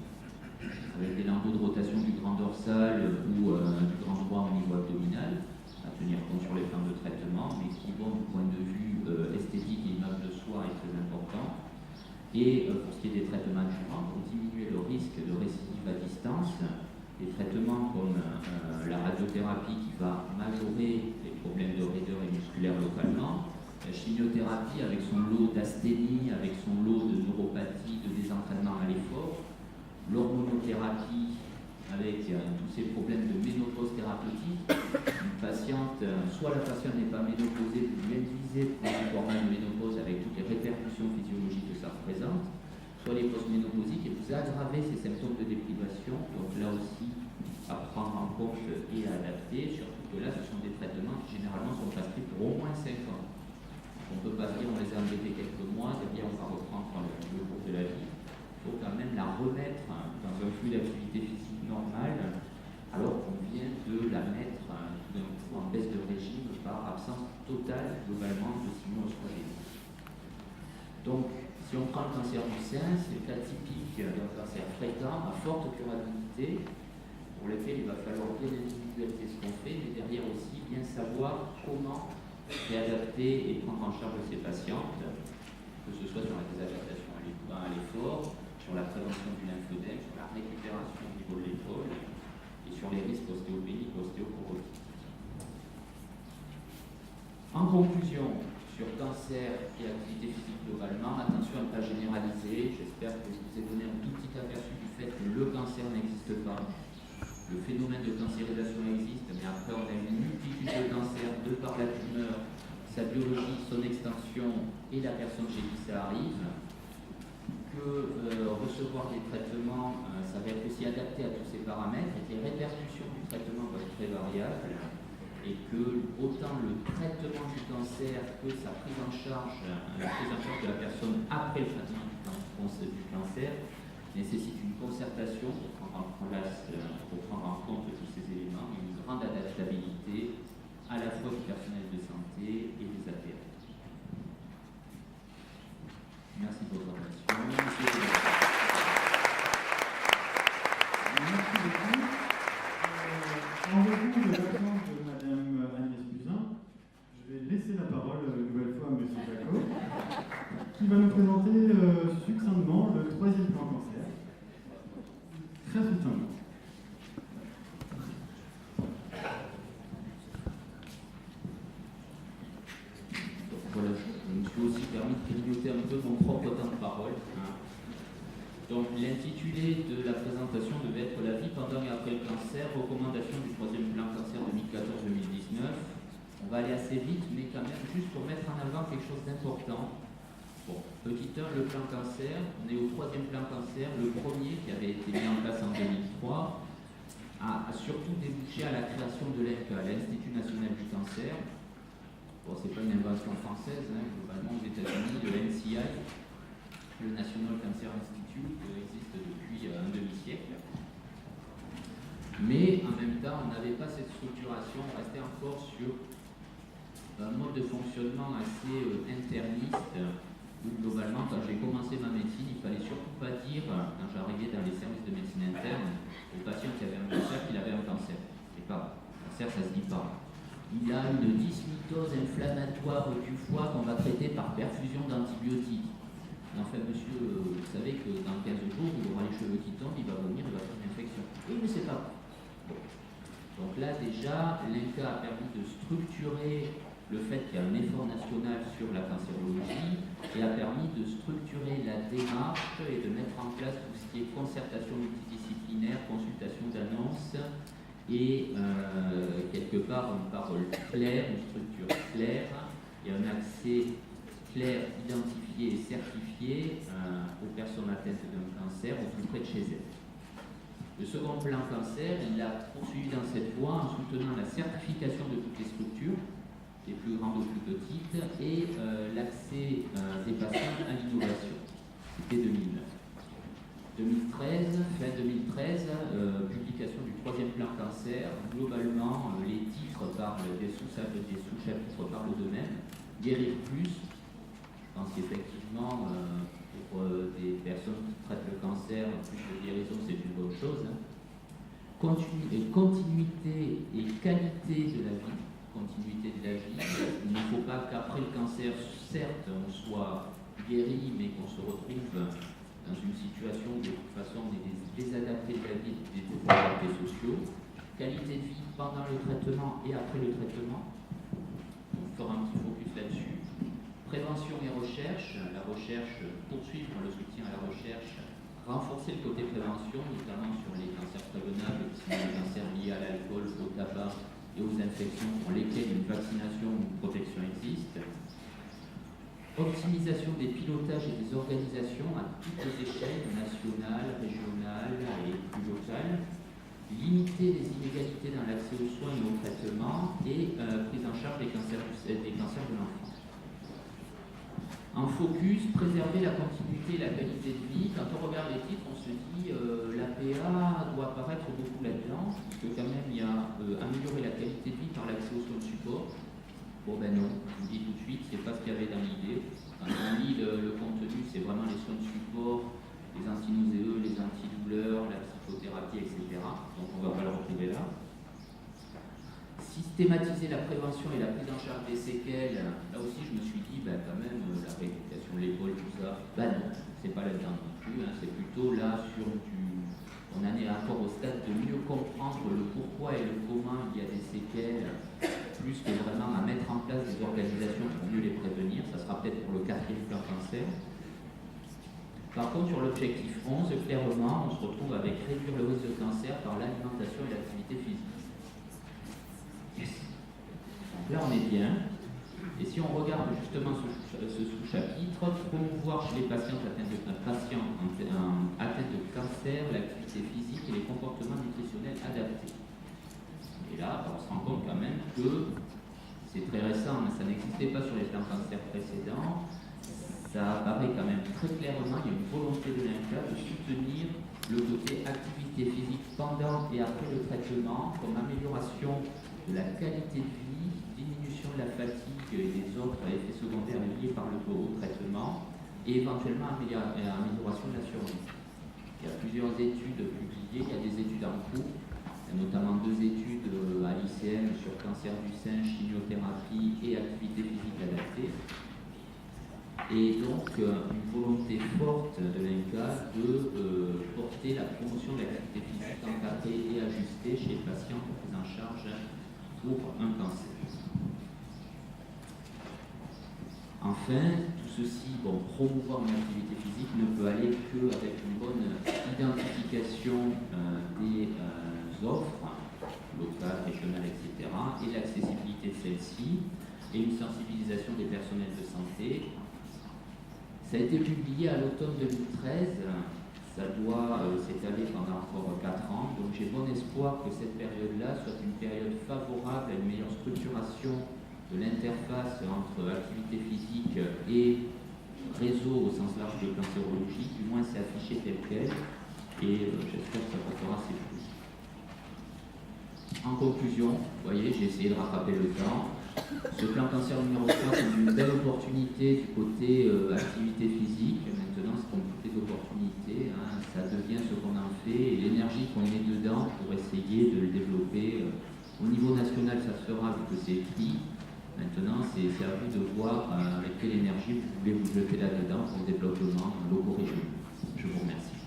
avec des lambeaux de rotation du grand dorsal ou du grand droit au niveau abdominal, à tenir compte sur les plans de traitement, mais qui, bon, du point de vue esthétique et image de soi, est très important. Et pour ce qui est des traitements adjuvants, pour diminuer le risque de récidive à distance, des traitements comme la radiothérapie qui va majorer les problèmes de raideur et musculaire localement, La chimiothérapie avec son lot d'asthénie, avec son lot de neuropathie, de désentraînement à l'effort. L'hormonothérapie avec tous ces problèmes de ménopause thérapeutique. Une patiente, soit la patiente n'est pas ménopausée, vous lui induisez des hormones de ménopause avec toutes les répercussions physiologiques que ça représente, soit les post-ménopausiques et vous aggravez ces symptômes de déprivation. Donc là aussi, à prendre en compte et à adapter, surtout que là, ce sont des traitements qui généralement sont prescrits pour au moins 5 ans. On ne peut pas dire on les a embêtés quelques mois, et bien on va reprendre le cours de la vie. Il faut quand même la remettre dans un flux d'activité physique normal, alors qu'on vient de la mettre d'un coup en baisse de régime par absence totale globalement de signaux-oestrogènes. Donc, si on prend le cancer du sein, c'est le cas typique d'un cancer fréquent, à forte curabilité, pour lequel il va falloir bien individualiser ce qu'on fait, mais derrière aussi bien savoir comment réadapter et prendre en charge ces patientes, que ce soit sur la désadaptation à l'effort, sur la prévention du lymphodème, sur la récupération au niveau de l'épaule et sur les risques ostéopéniques et ostéoporotiques. En conclusion, sur cancer et activité physique globalement, attention à ne pas généraliser. J'espère que je vous ai donné un tout petit aperçu du fait que le cancer n'existe pas. Le phénomène de cancérisation existe, mais après on a une multitude de cancers de par la tumeur, sa biologie, son extension et la personne chez qui ça arrive. Que recevoir des traitements, ça va être aussi adapté à tous ces paramètres et que les répercussions du traitement vont être très variables. Et que autant le traitement du cancer que sa prise en charge, la prise en charge de la personne après le traitement du cancer nécessite une concertation pour prendre en compte tous ces éléments, une grande adaptabilité à la fois du personnel de santé et des APA. Merci de votre attention. Merci beaucoup. En retour de l'absence de Madame Agnès Buzyn, je vais laisser la parole une nouvelle fois à Monsieur Jacot, qui va nous présenter succinctement le 3e plan cancer. Très succinctement. Voilà, je me suis aussi permis de grignoter un peu mon propre temps de parole. Donc l'intitulé de la présentation devait être La vie pendant et après le cancer, recommandation du 3e plan cancer 2014-2019. On va aller assez vite, mais quand même juste pour mettre en avant quelque chose d'important. Bon, petit 1, le plan cancer, on est au 3e plan cancer, le premier qui avait été mis en place en 2003, a surtout débouché à la création de l'INCa, l'Institut National du Cancer. Bon, c'est pas une invention française, globalement aux États-Unis, de l'NCI, le National Cancer Institute, existe depuis un demi-siècle. Mais en même temps, on n'avait pas cette structuration, on restait encore sur un mode de fonctionnement assez interniste, où globalement, quand j'ai commencé ma médecine, il ne fallait surtout pas dire, quand j'arrivais dans les services de médecine interne, au patient qui avait un cancer qu'il avait un cancer. C'est pas, cancer, ça se dit pas. Il a une dysmitose inflammatoire du foie qu'on va traiter par perfusion d'antibiotiques. Enfin, monsieur, vous savez que dans 15 jours, il aura les cheveux qui tombent, il va vomir, il va faire une infection. Oui, mais c'est pas bon. Donc là, déjà, l'INCa a permis de structurer le fait qu'il y a un effort national sur la cancérologie et a permis de structurer la démarche et de mettre en place tout ce qui est concertation multidisciplinaire, consultation d'annonces et quelque part une parole claire, une structure claire et un accès clair, identifié et certifié aux personnes atteintes d'un cancer au plus près de chez elles. Le second plan cancer, il a poursuivi dans cette voie en soutenant la certification de toutes les structures, des plus grandes aux plus petites, et l'accès des patients à l'innovation. C'était 2009. 2013, fin 2013, publication du 3e plan cancer. Globalement, les titres parlent des sous-chapitres parlent d'eux-mêmes. Guérir plus. Je pense qu'effectivement, pour des personnes qui traitent le cancer, plus de guérison, c'est une bonne chose. Continuité et qualité de la vie. Continuité de la vie. Il ne faut pas qu'après le cancer, certes, on soit guéri, mais qu'on se retrouve dans une situation où de toute façon on est désadapté de la vie, des désadaptés sociaux. Qualité de vie pendant le traitement et après le traitement. On fera un petit focus là-dessus. Prévention et recherche. La recherche, poursuivre le soutien à la recherche, renforcer le côté prévention, notamment sur les cancers prévenables, qui sont les cancers liés à l'alcool, au tabac et aux infections pour lesquelles une vaccination ou une protection existe. Optimisation des pilotages et des organisations à toutes les échelles, nationales, régionales et plus locales. Limiter les inégalités dans l'accès aux soins et aux traitements et prise en charge des cancers de l'enfant. En focus, préserver la continuité et la qualité de vie. Quand on regarde les titres, on se dit l'APA doit apparaître beaucoup là-dedans, puisque quand même il y a améliorer la qualité de vie par l'accès aux soins de support. Bon ben non, je vous dis tout de suite, c'est pas ce qu'il y avait dans l'idée. Quand on lit le contenu, c'est vraiment les soins de support, les antinauséeux, les antidouleurs, la psychothérapie, etc. Donc on ne va pas le retrouver là. Systématiser la prévention et la prise en charge des séquelles. Là aussi, je me suis dit, ben, quand même, la rééducation de l'épaule, tout ça, ben non, c'est pas là-dedans non plus, hein, c'est plutôt là sur du. On en est encore au stade de mieux comprendre le pourquoi et le comment il y a des séquelles, plus que vraiment à mettre en place des organisations pour mieux les prévenir. Ça sera peut-être pour le 4e plan cancer. Par contre, sur l'objectif 11, clairement, on se retrouve avec réduire le risque de cancer par l'alimentation et l'activité physique. Yes. Donc là, on est bien. Et si on regarde justement ce sous-chapitre, promouvoir chez les patients atteints de cancer l'activité physique et les comportements nutritionnels adaptés. Et là, on se rend compte quand même que c'est très récent, mais ça n'existait pas sur les plans cancer précédents. Ça apparaît quand même très clairement, il y a une volonté de l'INCa de soutenir le côté activité physique pendant et après le traitement comme amélioration de la qualité de vie, diminution de la fatigue et des autres effets secondaires liés par le traitement et éventuellement amélioration de la survie. Il y a plusieurs études publiées, il y a des études en cours, il y a notamment 2 études à l'ICM sur cancer du sein, chimiothérapie et activité physique adaptée. Et donc une volonté forte de l'INCa de porter la promotion de l'activité physique encadrée et ajustée chez les patients pris en charge pour un cancer. Enfin, tout ceci, promouvoir une activité physique ne peut aller qu'avec une bonne identification des offres locales, régionales, etc. et l'accessibilité de celles-ci et une sensibilisation des personnels de santé. Ça a été publié à l'automne 2013, ça doit s'étaler pendant encore 4 ans, donc j'ai bon espoir que cette période-là soit une période favorable à une meilleure structuration de l'interface entre activité physique et réseau au sens large de cancérologie, du moins c'est affiché tel quel, et j'espère que ça portera ses fruits. En conclusion, vous voyez, j'ai essayé de rattraper le temps. Ce plan cancer numéro 3, c'est une belle opportunité du côté activité physique. Maintenant, c'est comme toutes les opportunités, hein, ça devient ce qu'on en fait et l'énergie qu'on met dedans pour essayer de le développer. Au niveau national, ça se fera vu que c'est écrit. Maintenant, c'est à vous de voir avec quelle énergie vous voulez vous jeter là-dedans pour le développement locaux régionaux. Je vous remercie.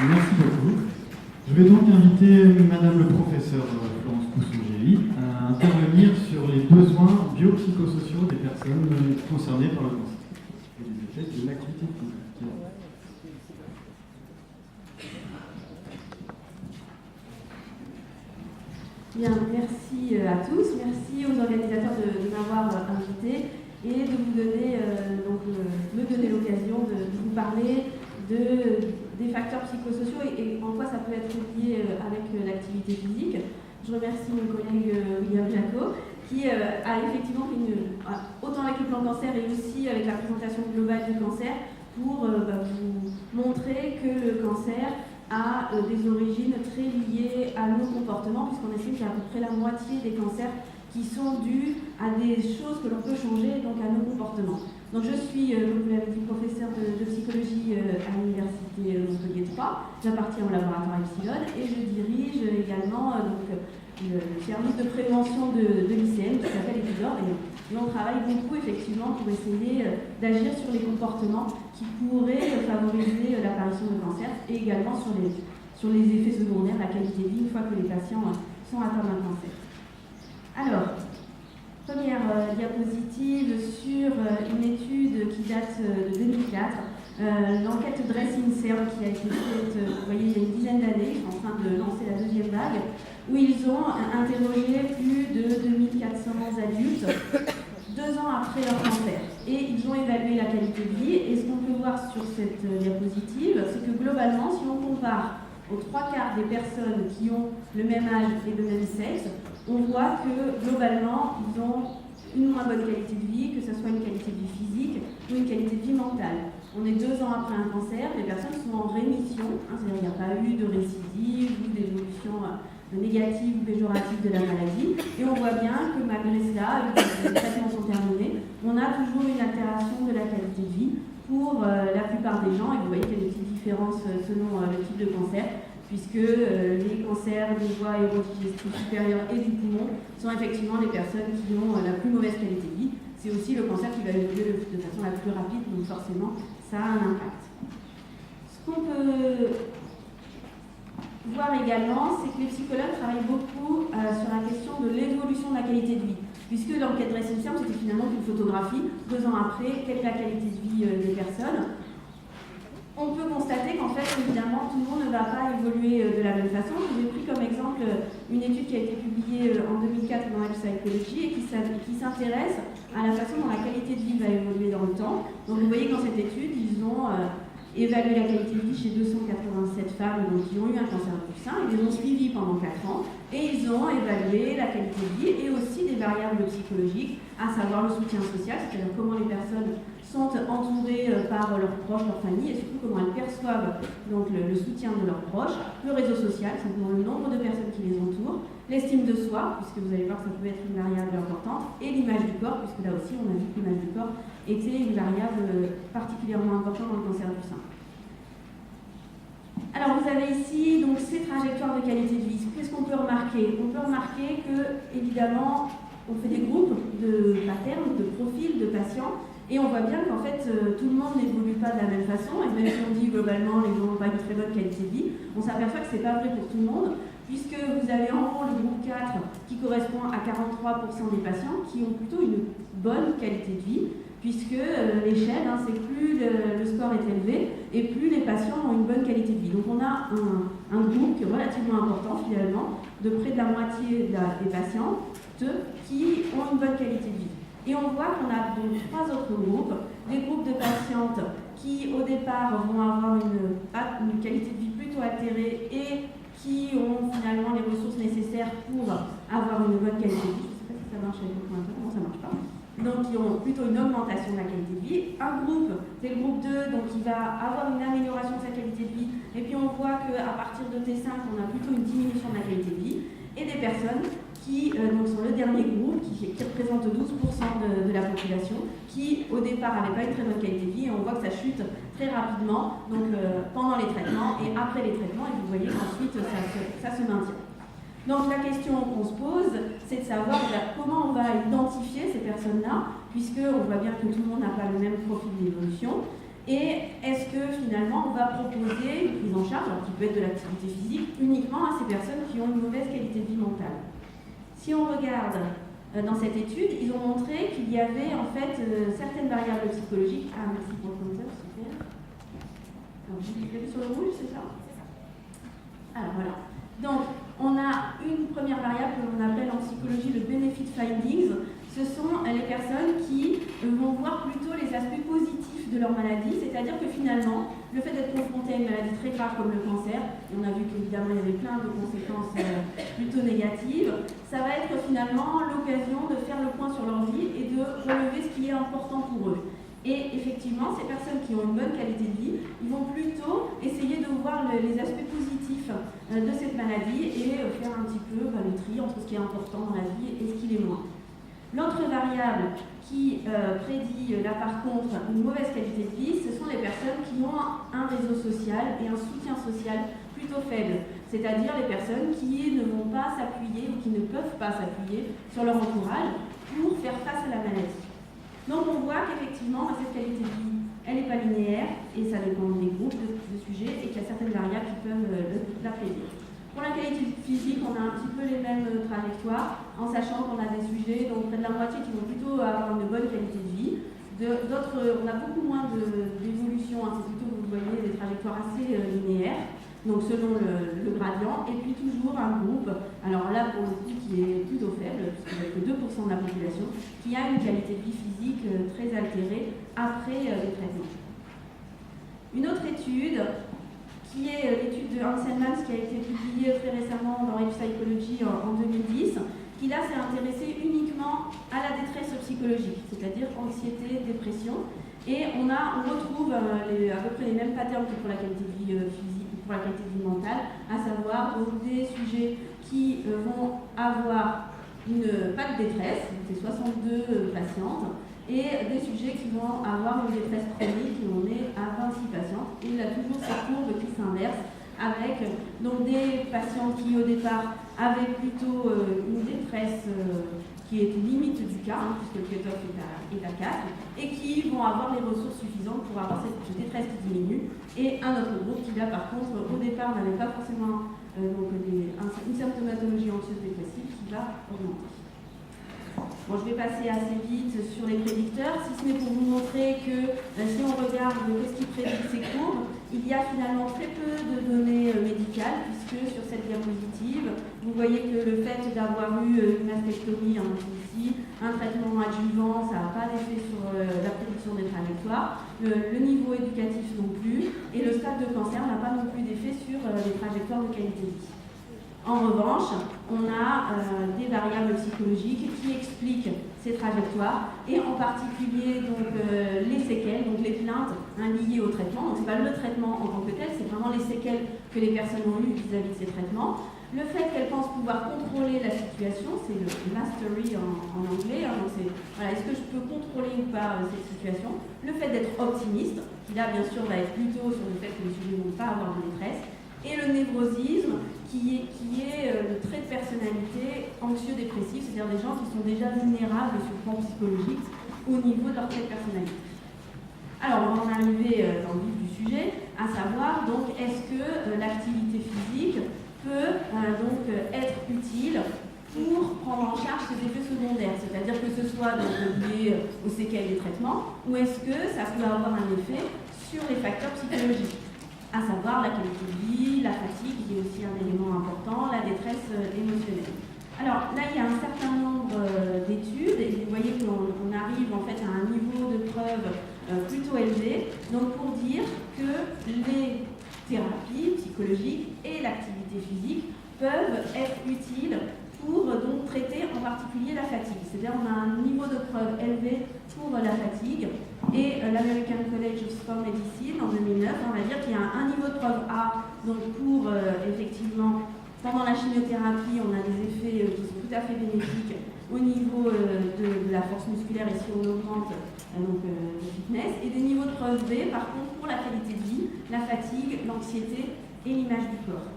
Merci beaucoup. Je vais donc inviter Madame le professeur Florence Poussou-Gély à intervenir sur les besoins biopsychosociaux des personnes concernées par le cancer et les effets de l'activité physique. Bien, merci à tous, merci aux organisateurs de m'avoir invité et de vous donner, me donner l'occasion de vous parler des facteurs psychosociaux et en quoi ça peut être lié avec l'activité physique. Je remercie mon collègue William Jacot qui a effectivement fait autant avec le plan cancer et aussi avec la présentation globale du cancer pour vous montrer que le cancer a des origines très liées à nos comportements, puisqu'on estime qu'il y a à peu près la moitié des cancers qui sont dus à des choses que l'on peut changer, donc à nos comportements. Donc je suis, comme vous l'avez dit, professeur de psychologie à l'université Montpellier 3. J'appartiens au laboratoire Epsilon et je dirige également le service de prévention de l'ICM qui s'appelle Epidor. Et on travaille beaucoup effectivement pour essayer d'agir sur les comportements qui pourraient favoriser l'apparition de cancer et également sur sur les effets secondaires, la qualité de vie, une fois que les patients sont atteints d'un cancer. Alors, première diapositive sur une étude qui date de 2004, l'enquête Dress-INSERM qui a été faite, vous voyez, il y a une dizaine d'années, ils sont en train de lancer la deuxième vague, où ils ont interrogé plus de 2400 adultes 2 ans après leur cancer. Et ils ont évalué la qualité de vie. Et ce qu'on peut voir sur cette diapositive, c'est que globalement, si on compare aux 3/4 des personnes qui ont le même âge et le même sexe, on voit que globalement, ils ont une moins bonne qualité de vie, que ce soit une qualité de vie physique ou une qualité de vie mentale. On est 2 ans après un cancer, les personnes sont en rémission, c'est-à-dire qu'il n'y a pas eu de récidive ou d'évolution négative ou péjorative de la maladie. Et on voit bien que malgré cela, les traitements sont terminés, on a toujours une altération de la qualité de vie pour la plupart des gens. Et vous voyez qu'il y a des petites différences selon le type de cancer, puisque les cancers des voies aérodigestives supérieures et du poumon sont effectivement les personnes qui ont la plus mauvaise qualité de vie. C'est aussi le cancer qui va évoluer de façon la plus rapide, donc forcément, ça a un impact. Ce qu'on peut voir également, c'est que les psychologues travaillent beaucoup sur la question de l'évolution de la qualité de vie, puisque l'enquête Dress-INSERM, c'était finalement une photographie, 2 ans après, quelle est la qualité de vie des personnes. On peut constater qu'en fait, évidemment, tout le monde ne va pas évoluer de la même façon. J'ai pris comme exemple une étude qui a été publiée en 2004 dans Health Psychology et qui s'intéresse à la façon dont la qualité de vie va évoluer dans le temps. Donc vous voyez que dans cette étude, ils ont évalué la qualité de vie chez 287 femmes qui ont eu un cancer du sein. Ils les ont suivies pendant 4 ans et ils ont évalué la qualité de vie et aussi des variables psychologiques, à savoir le soutien social, c'est-à-dire comment les personnes sont entourées par leurs proches, leur famille, et surtout comment elles perçoivent donc, le soutien de leurs proches, le réseau social, simplement le nombre de personnes qui les entourent, l'estime de soi, puisque vous allez voir que ça peut être une variable importante, et l'image du corps, puisque là aussi on a vu que l'image du corps était une variable particulièrement importante dans le cancer du sein. Alors vous avez ici donc, ces trajectoires de qualité de vie. Qu'est-ce qu'on peut remarquer? On peut remarquer que, évidemment, on fait des groupes de patterns, de profils de patients, et on voit bien qu'en fait, tout le monde n'évolue pas de la même façon, et même si on dit globalement les gens n'ont pas une très bonne qualité de vie, on s'aperçoit que ce n'est pas vrai pour tout le monde, puisque vous avez en haut le groupe 4 qui correspond à 43% des patients qui ont plutôt une bonne qualité de vie, puisque l'échelle, c'est plus le score est élevé, et plus les patients ont une bonne qualité de vie. Donc on a un groupe qui est relativement important finalement, de près de la moitié des patients qui ont une bonne qualité de vie. Et on voit qu'on a donc 3 autres groupes, des groupes de patientes qui au départ vont avoir une qualité de vie plutôt altérée et qui ont finalement les ressources nécessaires pour avoir une bonne qualité de vie. Je ne sais pas si ça marche avec le pointeur, non ça ne marche pas. Donc qui ont plutôt une augmentation de la qualité de vie. Un groupe, c'est le groupe 2, donc qui va avoir une amélioration de sa qualité de vie. Et puis on voit qu'à partir de T5, on a plutôt une diminution de la qualité de vie. Et des personnes qui donc sont le dernier groupe, qui représente 12% de la population, qui au départ n'avait pas une très bonne qualité de vie, et on voit que ça chute très rapidement, donc pendant les traitements et après les traitements, et vous voyez qu'ensuite ça se maintient. Donc la question qu'on se pose, c'est de savoir comment on va identifier ces personnes-là, puisqu'on voit bien que tout le monde n'a pas le même profil d'évolution, et est-ce que finalement on va proposer une prise en charge, alors qui peut être de l'activité physique, uniquement à ces personnes qui ont une mauvaise qualité de vie mentale. Si on regarde dans cette étude, ils ont montré qu'il y avait en fait certaines variables psychologiques. Ah, merci pour le commentaire, super. Alors, j'ai vu sur le rouge, c'est ça? Alors voilà. Donc, on a une première variable que l'on appelle en psychologie le benefit findings. Ce sont les personnes qui vont voir plutôt les aspects positifs de leur maladie, c'est-à-dire que finalement, le fait d'être confronté à une maladie très grave comme le cancer, et on a vu qu'évidemment il y avait plein de conséquences plutôt négatives, ça va être finalement l'occasion de faire le point sur leur vie et de relever ce qui est important pour eux. Et effectivement, ces personnes qui ont une bonne qualité de vie, ils vont plutôt essayer de voir les aspects positifs de cette maladie et faire un petit peu le tri entre ce qui est important dans la vie et ce qui l'est moins. L'autre variable qui prédit là par contre une mauvaise qualité de vie, ce sont les personnes qui ont un réseau social et un soutien social plutôt faible, c'est-à-dire les personnes qui ne vont pas s'appuyer ou qui ne peuvent pas s'appuyer sur leur entourage pour faire face à la maladie. Donc on voit qu'effectivement cette qualité de vie, elle n'est pas linéaire et ça dépend des groupes de sujets et qu'il y a certaines variables qui peuvent la plaisir. Pour la qualité physique, on a un petit peu les mêmes trajectoires, en sachant qu'on a des sujets, donc près de la moitié, qui vont plutôt avoir une bonne qualité de vie. D'autres, on a beaucoup moins d'évolution, hein, c'est plutôt, vous voyez, des trajectoires assez linéaires, donc selon le gradient, et puis toujours un groupe, alors là pour le coup qui est plutôt faible, puisqu'il n'y a que 2% de la population, qui a une qualité de vie physique très altérée après les traitements. Une autre étude, qui est l'étude de Hanselmans, qui a été publiée très récemment dans Psychology en 2010, qui là s'est intéressé uniquement à la détresse psychologique, c'est-à-dire anxiété, dépression, et on retrouve à peu près les mêmes patterns que pour la qualité de vie physique, pour la qualité de vie mentale, à savoir donc, des sujets qui vont avoir pas de détresse, c'est 62 patientes, et des sujets qui vont avoir une détresse chronique, on est à 26 patients, et il y a toujours cette courbe qui s'inverse, avec donc des patients qui au départ avaient plutôt une détresse qui est limite du cas, hein, puisque le cutoff est à 4, et qui vont avoir les ressources suffisantes pour avoir cette détresse qui diminue, et un autre groupe qui là par contre au départ n'avait pas forcément une symptomatologie anxieuse dépressive qui va augmenter. Bon, je vais passer assez vite sur les prédicteurs, si ce n'est pour vous montrer que si on regarde qu'est-ce qui prédit ces courbes, il y a finalement très peu de données médicales, puisque sur cette diapositive, vous voyez que le fait d'avoir eu une mastectomie ici, un traitement adjuvant, ça n'a pas d'effet sur la prédiction des trajectoires, le niveau éducatif non plus, et le stade de cancer n'a pas non plus d'effet sur les trajectoires de qualité de vie. En revanche, on a des variables psychologiques qui expliquent ces trajectoires et en particulier donc, les séquelles, donc les plaintes liées au traitement. Donc ce n'est pas le traitement en tant que tel, c'est vraiment les séquelles que les personnes ont eues vis-à-vis de ces traitements. Le fait qu'elles pensent pouvoir contrôler la situation, c'est le mastery en anglais, hein, donc c'est voilà, est-ce que je peux contrôler ou pas cette situation. Le fait d'être optimiste, qui là bien sûr va être plutôt sur le fait que les sujets ne vont pas avoir de détresse, et le névrosisme, qui est le trait de personnalité anxieux-dépressif, c'est-à-dire des gens qui sont déjà vulnérables sur le plan psychologique au niveau de leur trait de personnalité. Alors, on va en arriver dans le vif du sujet, à savoir, donc, est-ce que l'activité physique peut donc être utile pour prendre en charge ces effets secondaires, c'est-à-dire que ce soit lié aux séquelles des traitements, ou est-ce que ça peut avoir un effet sur les facteurs psychologiques, à savoir la qualité de vie, la fatigue, qui est aussi un élément important, la détresse émotionnelle. Alors là, il y a un certain nombre d'études, et vous voyez qu'on arrive en fait à un niveau de preuve plutôt élevé, donc pour dire que les thérapies psychologiques et l'activité physique peuvent être utiles pour donc traiter en particulier la fatigue. C'est-à-dire on a un niveau de preuve élevé pour la fatigue, et l'American College of Sport Medicine en 2009, on va dire qu'il y a un niveau de preuve A, donc pour effectivement, pendant la chimiothérapie, on a des effets qui sont tout à fait bénéfiques au niveau de la force musculaire, et si on augmente le fitness, et des niveaux de preuve B, par contre, pour la qualité de vie, la fatigue, l'anxiété et l'image du corps.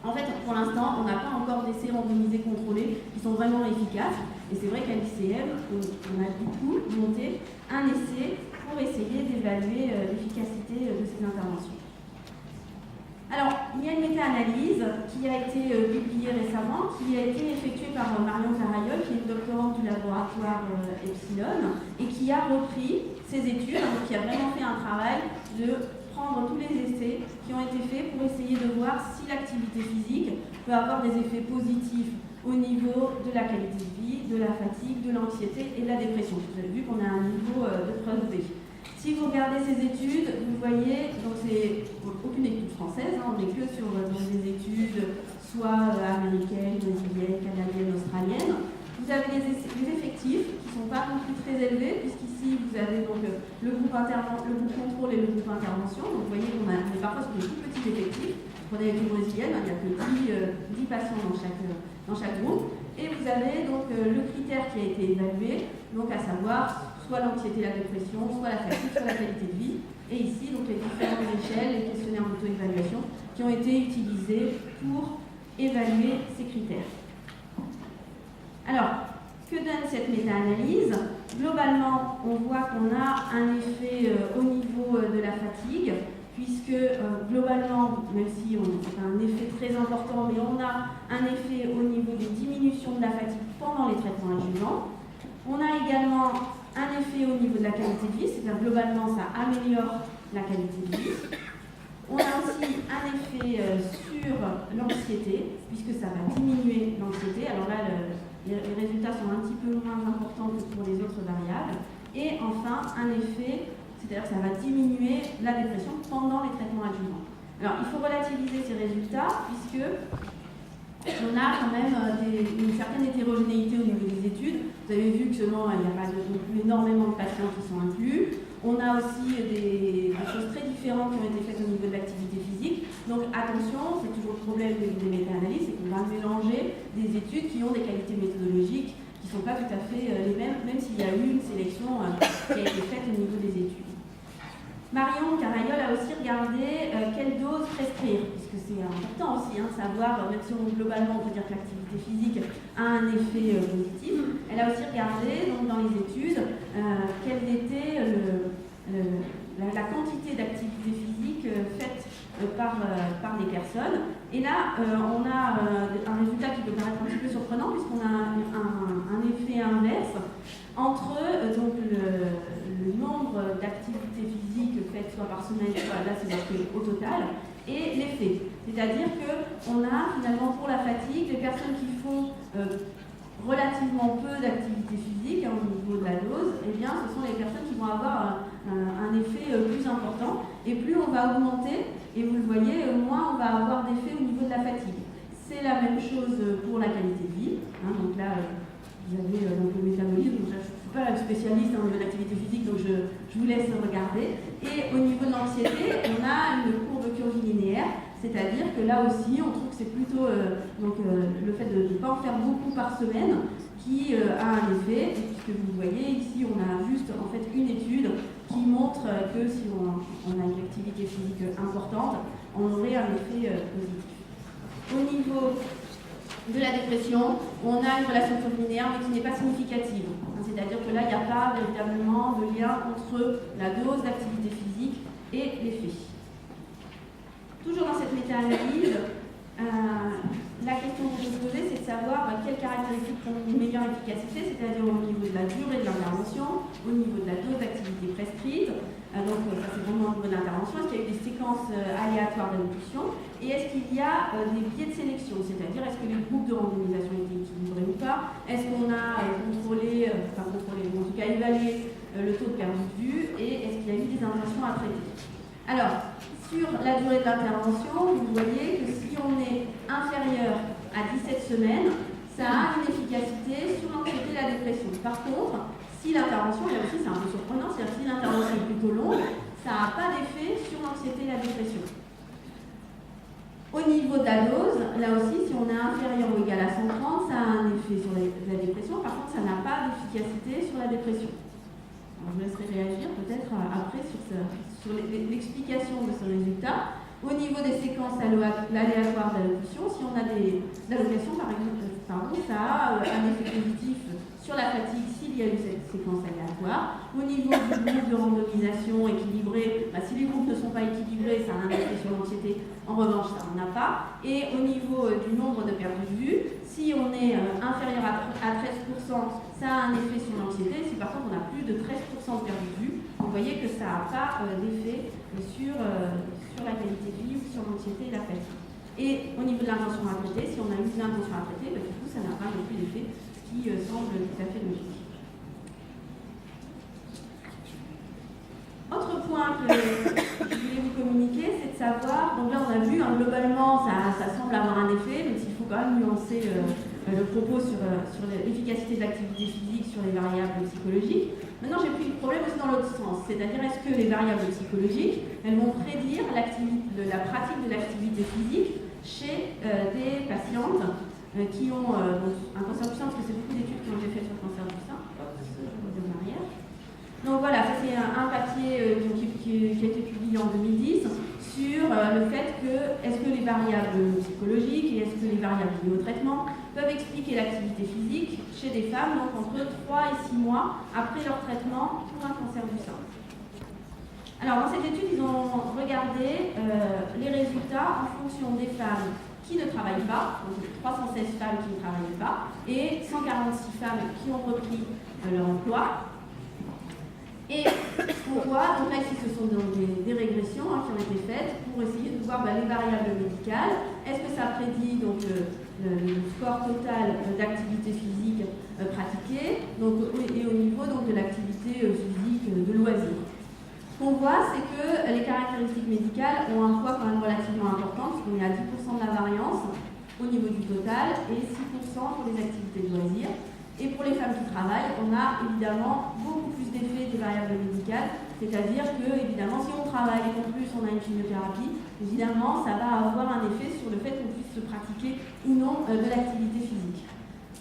En fait, pour l'instant, on n'a pas encore d'essais randomisés contrôlés qui sont vraiment efficaces. Et c'est vrai qu'à l'ICM, on a du coup monté un essai pour essayer d'évaluer l'efficacité de ces interventions. Alors, il y a une méta-analyse qui a été publiée récemment, qui a été effectuée par Marion Carayol, qui est une doctorante du laboratoire Epsilon, et qui a repris ces études, donc qui a vraiment fait un travail de prendre tous les essais qui ont été faits pour essayer de voir si l'activité physique peut avoir des effets positifs au niveau de la qualité de vie, de la fatigue, de l'anxiété et de la dépression. Vous avez vu qu'on a un niveau de preuve B. Si vous regardez ces études, vous voyez, donc c'est aucune étude française, hein, on n'est que sur des études soit américaines, brésiliennes, canadiennes, australiennes. Vous avez des effectifs qui ne sont pas non plus très élevés, puisqu'ici vous avez donc le groupe contrôle et le groupe intervention. Donc vous voyez qu'on est parfois sur des tout petits effectifs. Prenez l'étude brésilienne, il n'y a que 10 patients dans chaque groupe. Et vous avez donc le critère qui a été évalué, donc à savoir soit l'anxiété, la dépression, soit la fatigue, soit la qualité de vie. Et ici, donc les différentes échelles, les questionnaires d'auto-évaluation qui ont été utilisés pour évaluer ces critères. Alors, que donne cette méta-analyse? Globalement, on voit qu'on a un effet au niveau de la fatigue, puisque puisque globalement, même si c'est un effet très important, mais on a un effet au niveau de diminution de la fatigue pendant les traitements adjuvants. On a également un effet au niveau de la qualité de vie, c'est-à-dire globalement ça améliore la qualité de vie. On a aussi un effet sur l'anxiété, puisque ça va diminuer l'anxiété. Alors là, les résultats sont un petit peu moins importants que pour les autres variables. Et enfin, un effet, c'est-à-dire que ça va diminuer la dépression pendant les traitements adjuvants. Alors, il faut relativiser ces résultats, puisque on a quand même une certaine hétérogénéité au niveau des études. Vous avez vu que seulement il n'y a pas non plus énormément de patients qui sont inclus. On a aussi des choses très différentes qui ont été faites au niveau de l'activité physique. Donc attention, c'est toujours le problème des méta-analyses, c'est qu'on va mélanger des études qui ont des qualités méthodologiques qui ne sont pas tout à fait les mêmes, même s'il y a eu une sélection qui a été faite au niveau des études. Marion Carayol a aussi regardé quelle dose prescrire, puisque c'est important aussi de savoir, même si globalement on peut dire que l'activité physique a un effet positif, elle a aussi regardé donc, dans les études quelle était la quantité d'activité physique faite par des personnes. Et là, on a un résultat qui peut paraître un petit peu surprenant, puisqu'on a un effet inverse entre donc, le nombre d'activités physiques faites soit par semaine, soit là c'est marqué au total, et l'effet. C'est-à-dire qu'on a finalement pour la fatigue des personnes qui font relativement peu d'activité physique au niveau de la dose, eh bien ce sont les personnes qui vont avoir un effet plus important, et plus on va augmenter, et vous le voyez, moins on va avoir d'effet au niveau de la fatigue. C'est la même chose pour la qualité de vie, donc là vous avez donc le métabolisme, donc là, je ne suis pas spécialiste au niveau de l'activité physique, donc je vous laisse regarder. Et au niveau de l'anxiété, on a une courbe curvilinéaire, c'est-à-dire que là aussi, on trouve que c'est plutôt le fait de ne pas en faire beaucoup par semaine qui a un effet, puisque vous voyez ici, on a juste en fait une étude qui montre que si on a une activité physique importante, on aurait un effet positif. Au niveau de la dépression, on a une relation curvilinéaire mais qui n'est pas significative. C'est-à-dire que là, il n'y a pas véritablement de lien entre la dose d'activité physique et l'effet. Toujours dans cette méta-analyse, la question que je vous posais, c'est de savoir quelles caractéristiques ont une meilleure efficacité, c'est-à-dire au niveau de la durée de l'intervention, au niveau de la dose d'activité prescrite. Donc ça c'est vraiment au niveau de l'intervention. Est-ce qu'il y a eu des séquences aléatoires d'allocution? Et est-ce qu'il y a des biais de sélection? C'est-à-dire est-ce que les groupes de randomisation étaient équilibrés ou pas? Est-ce qu'on a contrôlé, ou en tout cas évalué le taux de perte de vue? Et est-ce qu'il y a eu des interventions à traiter? Alors, sur la durée de l'intervention, vous voyez que si on est inférieur à 17 semaines, ça a une efficacité sur l'anxiété et la dépression. Par contre, si l'intervention, et là aussi c'est un peu surprenant, c'est-à-dire si l'intervention est plutôt longue, ça n'a pas d'effet sur l'anxiété et la dépression. Au niveau de la dose, là aussi, si on est inférieur ou égal à 130, ça a un effet sur la dépression. Par contre, ça n'a pas d'efficacité sur la dépression. Alors, je vous laisserai réagir peut-être après sur l'explication de ce résultat. Au niveau des séquences aléatoires d'allocution, si on a des allocations, par exemple, ça a un effet positif sur la fatigue s'il y a eu cette séquence aléatoire. Au niveau du groupe de randomisation équilibré, si les groupes ne sont pas équilibrés, ça a un effet sur l'anxiété. En revanche, ça n'en a pas. Et au niveau du nombre de pertes de vue, si on est inférieur à 13%, ça a un effet sur l'anxiété. Si par contre on a plus de 13% de pertes de vue, vous voyez que ça n'a pas d'effet sur la qualité de vie, sur l'anxiété et la fatigue. Et au niveau de l'intention à traiter, si on a eu de l'intention à traiter, du coup ça n'a pas non plus d'effet, ce qui semble tout à fait logique. Autre point que je voulais vous communiquer, c'est de savoir, donc là on a vu, globalement ça semble avoir un effet, mais il faut quand même nuancer le propos sur l'efficacité de l'activité physique sur les variables psychologiques. Maintenant j'ai pris le problème aussi dans l'autre sens, c'est-à-dire est-ce que les variables psychologiques, elles vont prédire la pratique de l'activité physique chez des patientes qui ont un cancer du sein, parce que c'est beaucoup d'études qui ont été faites sur le cancer du sein. Donc voilà, ça c'est un papier qui a été publié en 2010 sur le fait que est-ce que les variables psychologiques et est-ce que les variables liées au traitement peuvent expliquer l'activité physique chez des femmes donc entre 3 et 6 mois après leur traitement pour un cancer du sein. Alors, dans cette étude, ils ont regardé les résultats en fonction des femmes qui ne travaillent pas, donc 316 femmes qui ne travaillent pas, et 146 femmes qui ont repris leur emploi. Et on voit, donc là ici ce sont donc des régressions qui ont été faites pour essayer de voir les variables médicales. Est-ce que ça prédit donc, le score total d'activité physique pratiquée donc, et au niveau donc, de l'activité physique de loisir. Ce qu'on voit, c'est que les caractéristiques médicales ont un poids quand même relativement important, puisqu'on est à 10% de la variance au niveau du total et 6% pour les activités de loisirs. Et pour les femmes qui travaillent, on a évidemment beaucoup plus d'effets des variables médicales, c'est-à-dire que, évidemment, si on travaille et qu'en plus on a une chimiothérapie, évidemment, ça va avoir un effet sur le fait qu'on puisse se pratiquer ou non de l'activité physique.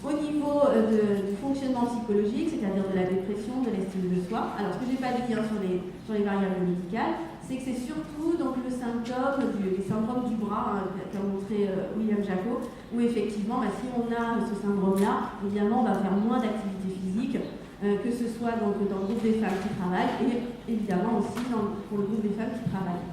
Au niveau du fonctionnement psychologique, c'est-à-dire de la dépression, de l'estime de soi, alors ce que je n'ai pas dit sur les variables médicales, c'est que c'est surtout donc, le symptôme les syndromes du bras qu'a montré William Jaco, où effectivement, si on a ce syndrome-là, évidemment, on va faire moins d'activité physique, que ce soit donc, dans le groupe des femmes qui travaillent, et évidemment aussi pour le groupe des femmes qui travaillent.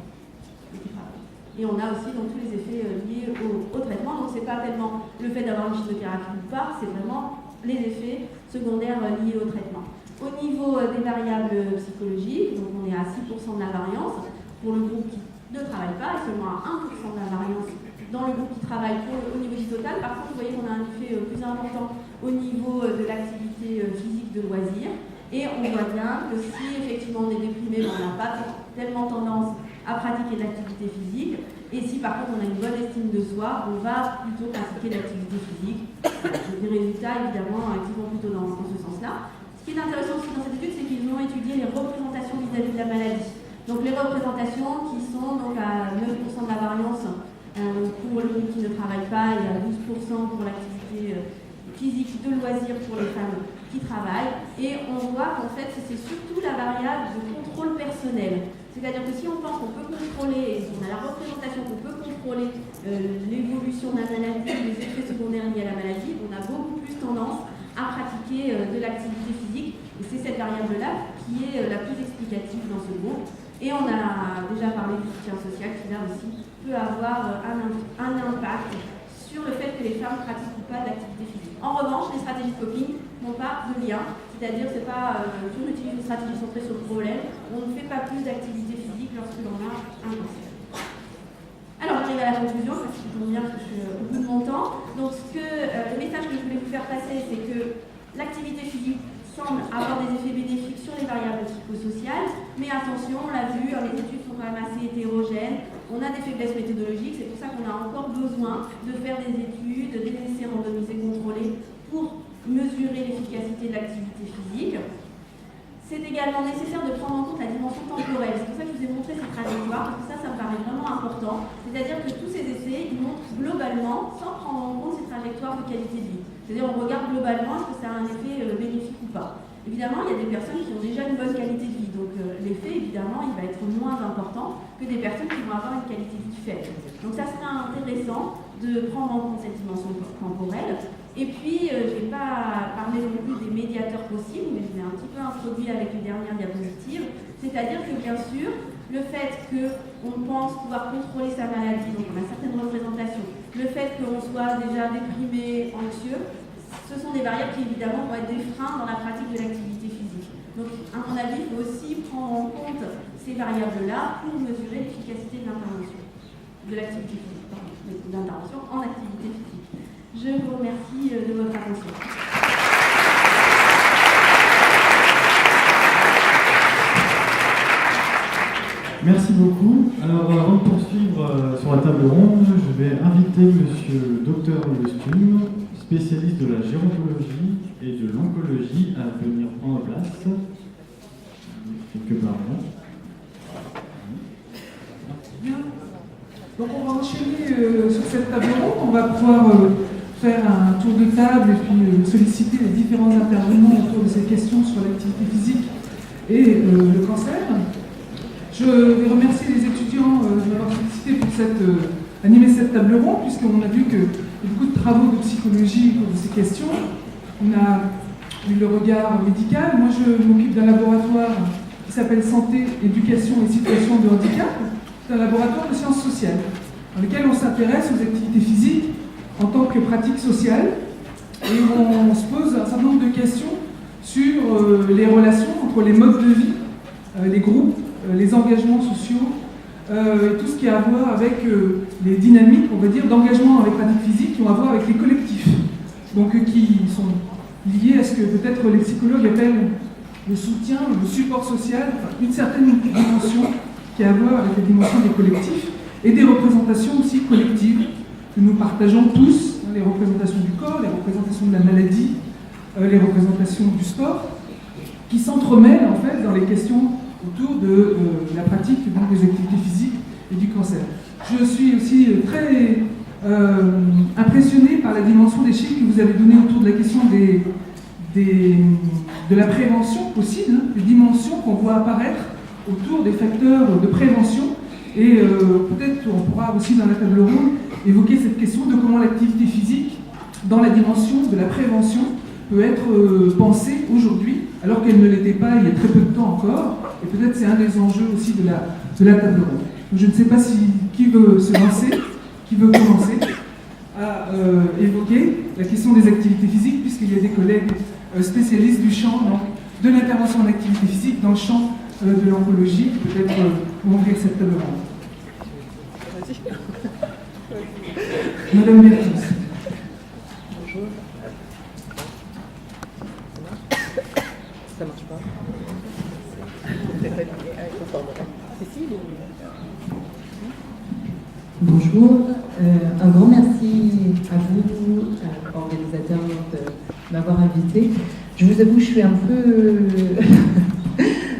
Et on a aussi donc, tous les effets liés au traitement. Donc, ce n'est pas tellement le fait d'avoir une chimiothérapie ou pas, c'est vraiment les effets secondaires liés au traitement. Au niveau des variables psychologiques, donc on est à 6% de la variance pour le groupe qui ne travaille pas et seulement à 1% de la variance dans le groupe qui travaille au niveau du total. Par contre, vous voyez qu'on a un effet plus important au niveau de l'activité physique de loisir. Et on voit bien que si effectivement on est déprimé, on n'a pas tellement tendance à pratiquer de l'activité physique. Et si par contre on a une bonne estime de soi, on va plutôt pratiquer de l'activité physique. Des résultats évidemment qui vont plutôt dans ce sens-là. Ce qui est intéressant aussi dans cette étude, c'est qu'ils ont étudié les représentations vis-à-vis de la maladie. Donc les représentations qui sont donc à 9% de la variance pour le groupe qui ne travaille pas et à 12% pour l'activité physique de loisir pour les femmes qui travaillent. Et on voit qu'en fait c'est surtout la variable de contrôle personnel. C'est-à-dire que si on pense qu'on peut contrôler, et qu'on a la représentation qu'on peut contrôler l'évolution de la maladie, les effets secondaires liés à la maladie, on a beaucoup plus tendance à pratiquer de l'activité physique. Et c'est cette variable-là qui est la plus explicative dans ce groupe. Et on a déjà parlé du soutien social qui là aussi peut avoir un impact sur le fait que les femmes pratiquent ou pas de l'activité physique. En revanche, les stratégies de coping n'ont pas de lien, c'est-à-dire c'est pas si on utilise une stratégie centrée sur le problème, on ne fait pas plus d'activité physique lorsque l'on a un cancer. Alors j'arrive à la conclusion, parce qu'il tombe bien que je suis au bout de mon temps. Donc le message que je voulais vous faire passer, c'est que l'activité physique semble avoir des effets bénéfiques sur les variables psychosociales, mais attention, on l'a vu, les études sont quand même assez hétérogènes, on a des faiblesses méthodologiques, c'est pour ça qu'on a encore besoin de faire des études, des essais randomisés contrôlés pour mesurer l'efficacité de l'activité physique. C'est également nécessaire de prendre en compte la dimension temporelle, c'est pour ça que je vous ai montré ces trajectoires, parce que ça me paraît vraiment important, c'est-à-dire que tous ces essais, ils montrent globalement, sans prendre en compte ces trajectoires de qualité de vie. C'est-à-dire on regarde globalement est-ce que ça a un effet bénéfique ou pas. Évidemment, il y a des personnes qui ont déjà une bonne qualité de vie, donc l'effet, évidemment, il va être moins important que des personnes qui vont avoir une qualité de vie faible. Donc ça serait intéressant de prendre en compte cette dimension temporelle. Et puis, je ne vais pas parler non plus des médiateurs possibles, mais je l'ai un petit peu introduit avec les dernières diapositives. C'est-à-dire que, bien sûr, le fait qu'on pense pouvoir contrôler sa maladie, donc on a certaines représentations, le fait qu'on soit déjà déprimé, anxieux, ce sont des variables qui évidemment vont être des freins dans la pratique de l'activité physique. Donc à mon avis, il faut aussi prendre en compte ces variables-là pour mesurer l'efficacité de l'intervention, de l'activité physique, de l'intervention en activité physique. Je vous remercie de votre attention. Merci beaucoup. Alors, avant de poursuivre sur la table ronde, je vais inviter Monsieur le Docteur Lestume, spécialiste de la gérontologie et de l'oncologie, à venir prendre place. Quelque part là. Bien. Donc on va enchaîner sur cette table ronde. On va pouvoir faire un tour de table et puis solliciter les différents intervenants autour de ces questions sur l'activité physique et le cancer. Je vais remercier les étudiants de m'avoir sollicité pour animer cette table ronde, puisqu'on a vu qu'il y a beaucoup de travaux de psychologie pour ces questions. On a eu le regard médical. Moi, je m'occupe d'un laboratoire qui s'appelle Santé, éducation et situation de handicap. C'est un laboratoire de sciences sociales dans lequel on s'intéresse aux activités physiques en tant que pratique sociale et où on se pose un certain nombre de questions sur les relations entre les modes de vie, les groupes, les engagements sociaux, et tout ce qui a à voir avec les dynamiques, on va dire, d'engagement avec pratique physique qui ont à voir avec les collectifs, donc qui sont liés à ce que peut-être les psychologues appellent le soutien, le support social, enfin, une certaine dimension qui a à voir avec la dimension des collectifs et des représentations aussi collectives que nous partageons tous, hein, les représentations du corps, les représentations de la maladie, les représentations du sport, qui s'entremêlent en fait dans les questions autour de la pratique donc, des activités physiques et du cancer. Je suis aussi très impressionné par la dimension des chiffres que vous avez donné autour de la question de la prévention possible, hein, des dimensions qu'on voit apparaître autour des facteurs de prévention. Et peut-être on pourra aussi dans la table ronde évoquer cette question de comment l'activité physique, dans la dimension de la prévention, peut être pensée aujourd'hui, alors qu'elle ne l'était pas il y a très peu de temps encore. Et peut-être c'est un des enjeux aussi de la table ronde. Donc, je ne sais pas qui veut se lancer, qui veut commencer à évoquer la question des activités physiques, puisqu'il y a des collègues spécialistes du champ, donc, de l'intervention en activité physique dans le champ de l'oncologie, peut-être pour ouvrir cette table ronde. Madame Bertus. Bonjour. Ça marche pas. Bonjour. Un grand merci à vous, organisateurs, de m'avoir invité. Je vous avoue, je suis un peu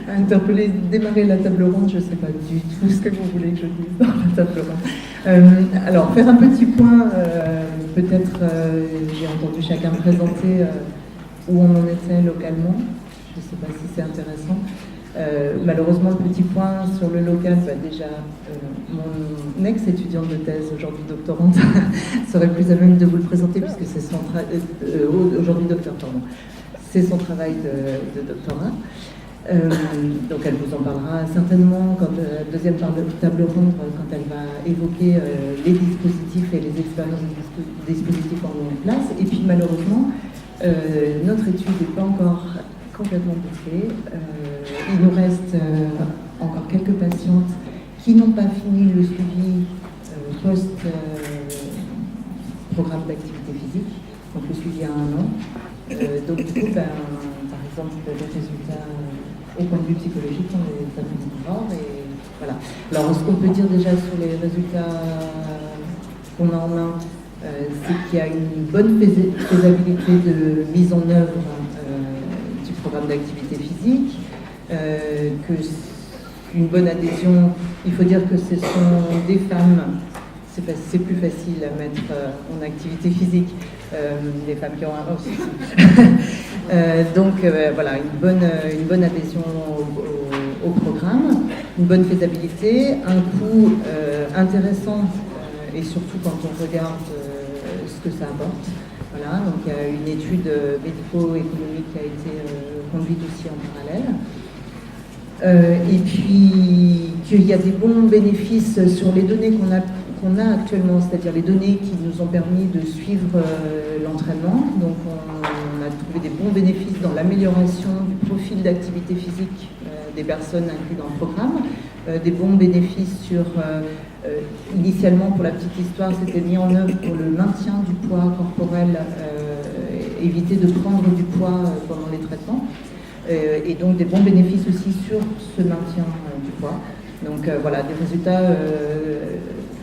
interpellée. Démarrer la table ronde, je ne sais pas du tout ce que vous voulez que je dise dans la table ronde. Alors, faire un petit point, peut-être, j'ai entendu chacun présenter où on en était localement. Je ne sais pas si c'est intéressant. Malheureusement, le petit point sur le local, déjà, mon ex-étudiante de thèse, aujourd'hui doctorante, serait plus à même de vous le présenter, puisque c'est son aujourd'hui docteur, pardon. C'est son travail de doctorat. Donc elle vous en parlera certainement quand deuxième table ronde, quand elle va évoquer les dispositifs et les expériences de dispositifs en place. Et puis malheureusement, notre étude n'est pas encore complètement bouclée. Il nous reste encore quelques patientes qui n'ont pas fini le suivi post-programme d'activité physique, donc le suivi à 1 an. Donc du coup, par exemple, les résultats au point de vue psychologique, on les a mis encore. Et voilà. Alors, ce qu'on peut dire déjà sur les résultats qu'on a en main, c'est qu'il y a une bonne faisabilité de mise en œuvre du programme d'activité physique, une bonne adhésion. Il faut dire que ce sont des femmes, c'est plus facile à mettre en activité physique, les femmes qui ont un aussi. Donc voilà, une bonne adhésion au programme, une bonne faisabilité, un coût intéressant, et surtout quand on regarde ce que ça apporte. Voilà, donc il y a une étude médico-économique qui a été conduite aussi en parallèle. Et puis qu'il y a des bons bénéfices sur les données qu'on a actuellement, c'est-à-dire les données qui nous ont permis de suivre l'entraînement. Donc on a trouvé des bons bénéfices dans l'amélioration du profil d'activité physique des personnes incluses dans le programme, des bons bénéfices sur, initialement pour la petite histoire, c'était mis en œuvre pour le maintien du poids corporel, éviter de prendre du poids pendant les traitements. Et donc des bons bénéfices aussi sur ce maintien du poids. Donc voilà, des résultats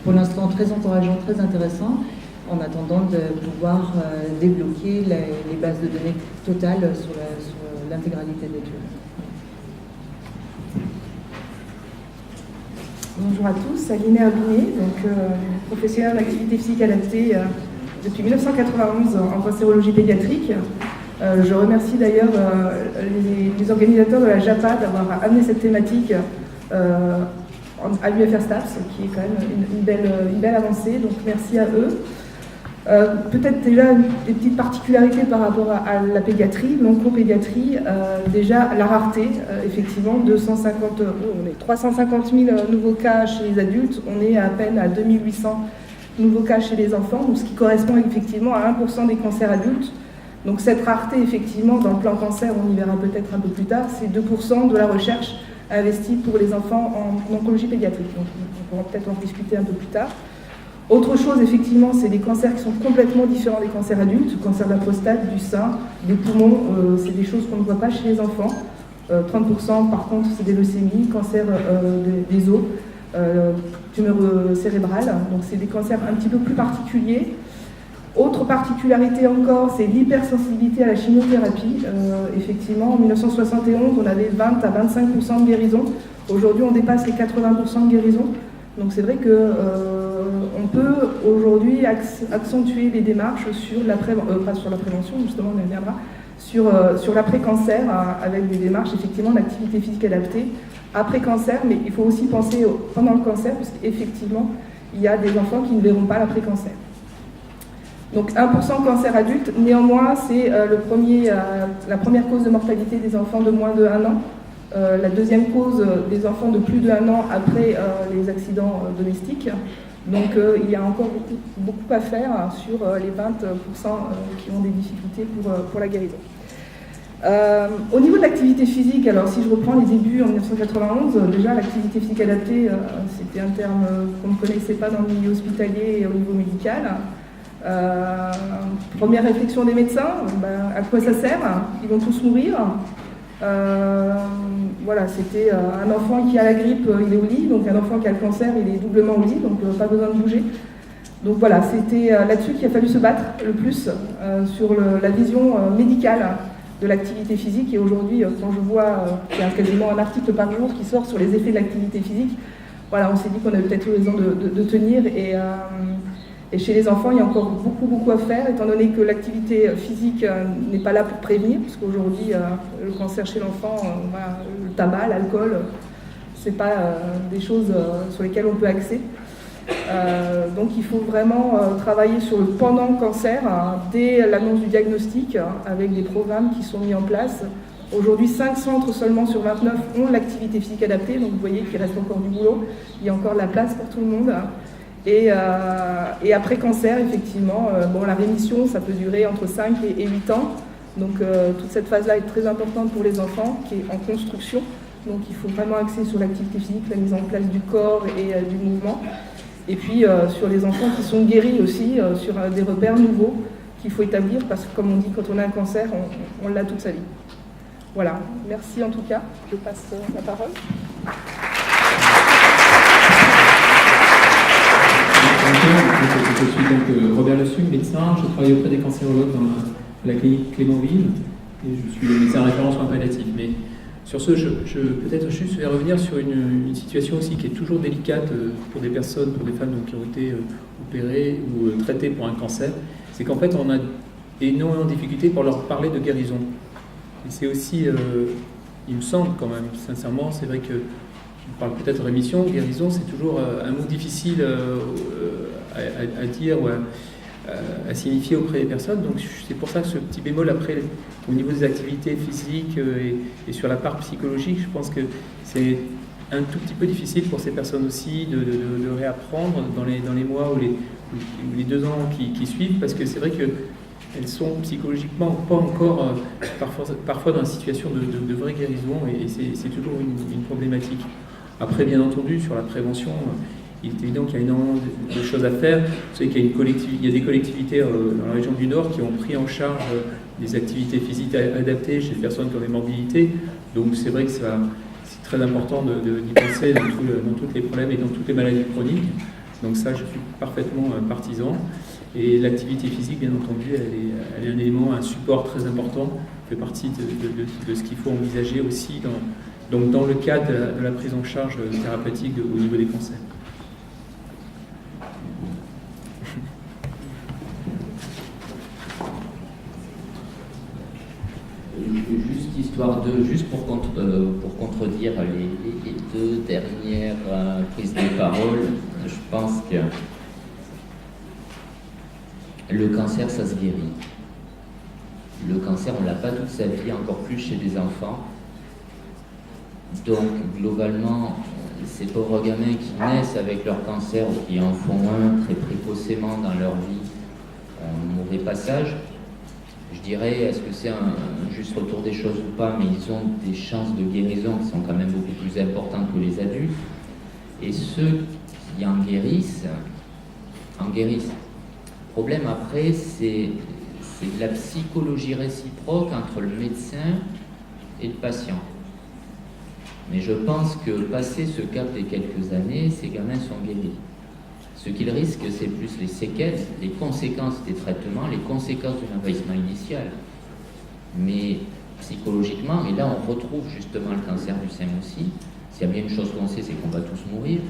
pour l'instant très encourageants, très intéressants, en attendant de pouvoir débloquer les bases de données totales sur l'intégralité de l'étude. Bonjour à tous, Aline Herbinet, donc professionnelle d'activité physique adaptée depuis 1991 en cancérologie pédiatrique. Je remercie d'ailleurs les organisateurs de la JAPA d'avoir amené cette thématique à l'UFR STAPS, qui est quand même une belle avancée, donc merci à eux. Peut-être déjà des petites particularités par rapport à la pédiatrie, l'oncopédiatrie, déjà la rareté, effectivement, 350 000 nouveaux cas chez les adultes, on est à peine à 2800 nouveaux cas chez les enfants, donc ce qui correspond effectivement à 1% des cancers adultes. Donc cette rareté, effectivement, dans le plan cancer, on y verra peut-être un peu plus tard, c'est 2% de la recherche investie pour les enfants en oncologie pédiatrique. Donc on pourra peut-être en discuter un peu plus tard. Autre chose, effectivement, c'est des cancers qui sont complètement différents des cancers adultes, cancer de la prostate, du sein, des poumons, c'est des choses qu'on ne voit pas chez les enfants. 30% par contre, c'est des leucémies, cancer des os, tumeur cérébrale, donc c'est des cancers un petit peu plus particuliers. Autre particularité encore, c'est l'hypersensibilité à la chimiothérapie. Effectivement, en 1971, on avait 20 à 25% de guérison. Aujourd'hui, on dépasse les 80% de guérison. Donc c'est vrai qu'on peut aujourd'hui accentuer les démarches sur pas sur la prévention, justement, on y reviendra, sur l'après-cancer, avec des démarches effectivement d'activité physique adaptée après cancer, mais il faut aussi penser pendant le cancer, parce qu'effectivement, il y a des enfants qui ne verront pas l'après-cancer. Donc 1% cancer adulte, néanmoins, c'est la première cause de mortalité des enfants de moins de 1 an. La deuxième cause des enfants de plus de 1 an après les accidents domestiques. Donc il y a encore beaucoup à faire sur les 20% qui ont des difficultés pour la guérison. Au niveau de l'activité physique, alors si je reprends les débuts en 1991, déjà l'activité physique adaptée, c'était un terme qu'on ne connaissait pas dans le milieu hospitalier et au niveau médical. Première réflexion des médecins, à quoi ça sert? Ils vont tous mourir. Voilà, c'était un enfant qui a la grippe, il est au lit, donc un enfant qui a le cancer, il est doublement au lit, donc pas besoin de bouger. Donc voilà, c'était là-dessus qu'il a fallu se battre le plus, sur la vision médicale de l'activité physique. Et aujourd'hui, quand je vois qu'il y a quasiment un article par jour qui sort sur les effets de l'activité physique, voilà, on s'est dit qu'on avait peut-être raison de tenir. Et chez les enfants, il y a encore beaucoup à faire, étant donné que l'activité physique n'est pas là pour prévenir, parce qu'aujourd'hui, le cancer chez l'enfant, le tabac, l'alcool, c'est pas des choses sur lesquelles on peut axer. Donc il faut vraiment travailler sur le pendant cancer, dès l'annonce du diagnostic, avec des programmes qui sont mis en place. Aujourd'hui, 5 centres seulement sur 29 ont l'activité physique adaptée, donc vous voyez qu'il reste encore du boulot, il y a encore de la place pour tout le monde. Et après cancer, effectivement, la rémission, ça peut durer entre 5 et 8 ans. Donc toute cette phase-là est très importante pour les enfants, qui est en construction. Donc il faut vraiment axer sur l'activité physique, la mise en place du corps et du mouvement. Et puis sur les enfants qui sont guéris aussi, sur des repères nouveaux qu'il faut établir, parce que comme on dit, quand on a un cancer, on l'a toute sa vie. Voilà, merci en tout cas. Je passe la parole. Je suis donc Robert Lessuc, médecin. Je travaille auprès des cancérologues dans la clinique Clémenville et je suis le médecin référent en soins palliatifs. Mais sur ce, peut-être juste vais revenir sur une situation aussi qui est toujours délicate pour des personnes, pour des femmes donc, qui ont été opérées ou traitées pour un cancer. C'est qu'en fait, on a énormément de difficultés pour leur parler de guérison. Et c'est aussi, il me semble quand même, sincèrement, c'est vrai que on parle peut-être de rémission, guérison, c'est toujours un mot difficile à dire ou à signifier auprès des personnes. Donc c'est pour ça que ce petit bémol après, au niveau des activités physiques et sur la part psychologique, je pense que c'est un tout petit peu difficile pour ces personnes aussi de réapprendre dans les mois ou les 2 ans qui suivent, parce que c'est vrai qu'elles sont psychologiquement pas encore parfois dans une situation de vraie guérison, et c'est toujours une problématique. Après, bien entendu, sur la prévention, il est évident qu'il y a énormément de choses à faire. Vous savez qu'il y a des collectivités dans la région du Nord qui ont pris en charge des activités physiques adaptées chez les personnes qui ont des morbidités. Donc c'est vrai que c'est très important d'y penser dans tous les problèmes et dans toutes les maladies chroniques. Donc ça, je suis parfaitement partisan. Et l'activité physique, bien entendu, elle est un élément, un support très important, fait partie de ce qu'il faut envisager aussi dans le cadre de la prise en charge thérapeutique au niveau des cancers. Juste pour contredire les 2 dernières prises de parole, je pense que le cancer, ça se guérit. Le cancer, on ne l'a pas toute sa vie, encore plus chez des enfants. Donc, globalement, ces pauvres gamins qui naissent avec leur cancer ou qui en font un très précocement dans leur vie, un mauvais passage, je dirais, est-ce que c'est un juste retour des choses ou pas, mais ils ont des chances de guérison qui sont quand même beaucoup plus importantes que les adultes. Et ceux qui en guérissent, en guérissent. Le problème après, c'est la psychologie réciproque entre le médecin et le patient. Mais je pense que passé ce cap des quelques années, ces gamins sont guéris. Ce qu'ils risquent, c'est plus les séquelles, les conséquences des traitements, les conséquences de l'envahissement initial. Mais psychologiquement, et là on retrouve justement le cancer du sein aussi, s'il y a bien une chose qu'on sait, c'est qu'on va tous mourir,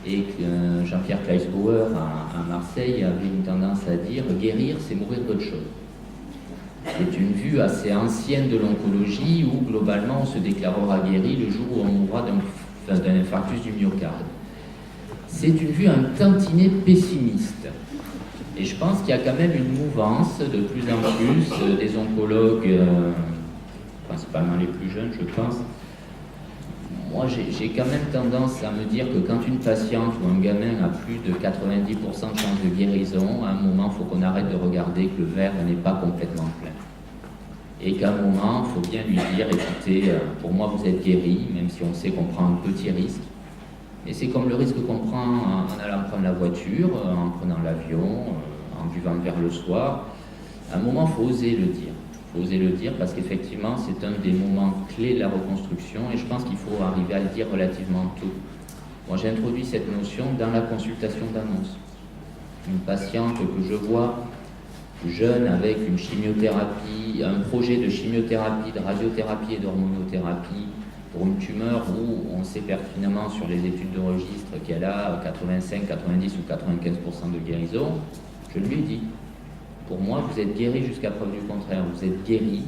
et que Jean-Pierre Kleisbauer à Marseille avait une tendance à dire « guérir, c'est mourir d'autre chose ». C'est une vue assez ancienne de l'oncologie où globalement on se déclarera guéri le jour où on mourra d'un infarctus du myocarde. C'est une vue un tantinet pessimiste. Et je pense qu'il y a quand même une mouvance de plus en plus des oncologues, principalement les plus jeunes je pense. Moi j'ai quand même tendance à me dire que quand une patiente ou un gamin a plus de 90% de chances de guérison, à un moment il faut qu'on arrête de regarder que le verre n'est pas complètement plein. Et qu'à un moment, il faut bien lui dire, écoutez, pour moi vous êtes guéri, même si on sait qu'on prend un petit risque. Et c'est comme le risque qu'on prend en allant prendre la voiture, en prenant l'avion, en buvant le verre le soir. À un moment, il faut oser le dire. Il faut oser le dire parce qu'effectivement, c'est un des moments clés de la reconstruction et je pense qu'il faut arriver à le dire relativement tôt. Moi, j'ai introduit cette notion dans la consultation d'annonce. Une patiente que je vois jeune avec une chimiothérapie, un projet de chimiothérapie, de radiothérapie et d'hormonothérapie pour une tumeur où on sait pertinemment sur les études de registre qu'elle a 85, 90 ou 95% de guérison, je lui ai dit, pour moi vous êtes guéri jusqu'à preuve du contraire, vous êtes guéri,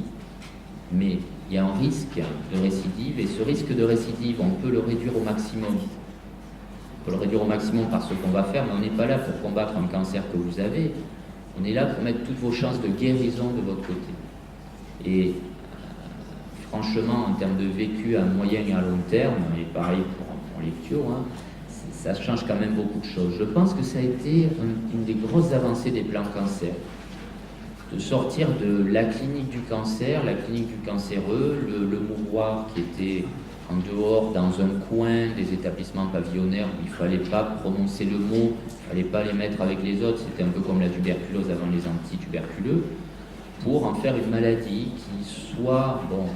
mais il y a un risque de récidive et ce risque de récidive, on peut le réduire au maximum. On peut le réduire au maximum par ce qu'on va faire, mais on n'est pas là pour combattre un cancer que vous avez. On est là pour mettre toutes vos chances de guérison de votre côté. Et franchement, en termes de vécu à moyen et à long terme, et pareil pour les ptios, ça change quand même beaucoup de choses. Je pense que ça a été une des grosses avancées des plans cancer. De sortir de la clinique du cancer, la clinique du cancéreux, le mouroir qui était en dehors, dans un coin des établissements pavillonnaires où il ne fallait pas prononcer le mot, il ne fallait pas les mettre avec les autres, c'était un peu comme la tuberculose avant les antituberculeux, pour en faire une maladie qui soit, bon,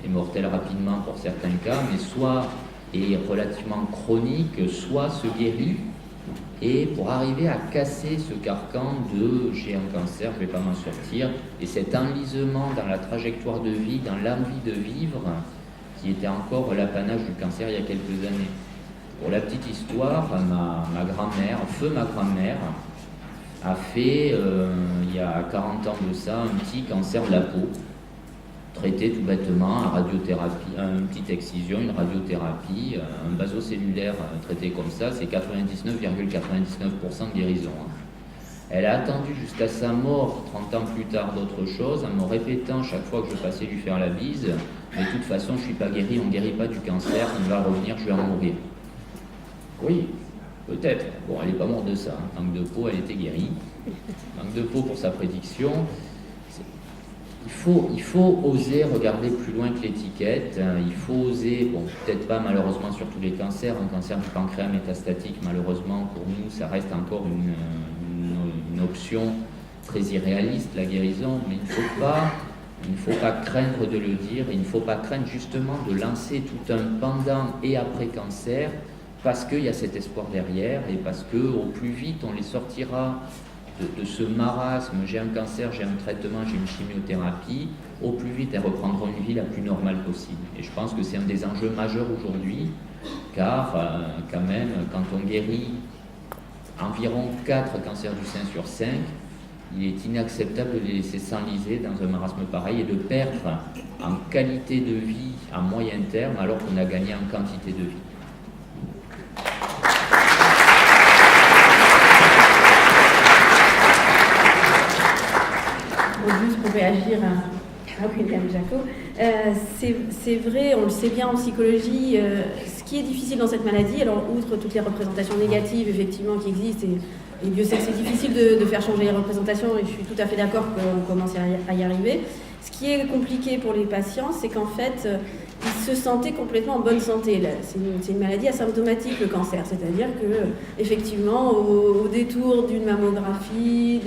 est mortelle rapidement pour certains cas, mais soit est relativement chronique, soit se guérit, et pour arriver à casser ce carcan de « j'ai un cancer, je ne vais pas m'en sortir », et cet enlisement dans la trajectoire de vie, dans l'envie de vivre, qui était encore l'apanage du cancer il y a quelques années. Pour la petite histoire, ma grand-mère, ma grand-mère, a fait, il y a 40 ans de ça, un petit cancer de la peau, traité tout bêtement, en radiothérapie, une petite excision, une radiothérapie, un vasocellulaire traité comme ça, c'est 99,99% de guérison. Elle a attendu jusqu'à sa mort, 30 ans plus tard, d'autres choses, en me répétant chaque fois que je passais lui faire la bise, mais de toute façon, je ne suis pas guéri, on ne guérit pas du cancer, il va revenir, je vais en mourir. Oui, peut-être. Bon, elle n'est pas morte de ça. Manque de peau, elle était guérie. Manque de peau pour sa prédiction. Il faut oser regarder plus loin que l'étiquette. Il faut oser, bon, peut-être pas malheureusement sur tous les cancers. Un cancer du pancréas métastatique, malheureusement, pour nous, ça reste encore une option très irréaliste, la guérison. Mais il ne faut pas craindre de le dire. Il ne faut pas craindre justement de lancer tout un pendant et après cancer, parce qu'il y a cet espoir derrière et parce qu'au plus vite on les sortira de ce marasme, j'ai un cancer, j'ai un traitement, j'ai une chimiothérapie, au plus vite elles reprendront une vie la plus normale possible. Et je pense que c'est un des enjeux majeurs aujourd'hui, car quand même, quand on guérit environ 4 cancers du sein sur 5, il est inacceptable de les laisser s'enliser dans un marasme pareil et de perdre en qualité de vie à moyen terme alors qu'on a gagné en quantité de vie. réagir à William Jacot. C'est vrai, on le sait bien en psychologie, ce qui est difficile dans cette maladie, alors outre toutes les représentations négatives effectivement qui existent, et Dieu sait que c'est difficile de faire changer les représentations, et je suis tout à fait d'accord qu'on commence à y arriver. Ce qui est compliqué pour les patients, c'est qu'en fait, ils se sentaient complètement en bonne santé. C'est une maladie asymptomatique, le cancer, c'est-à-dire que effectivement, au détour d'une mammographie,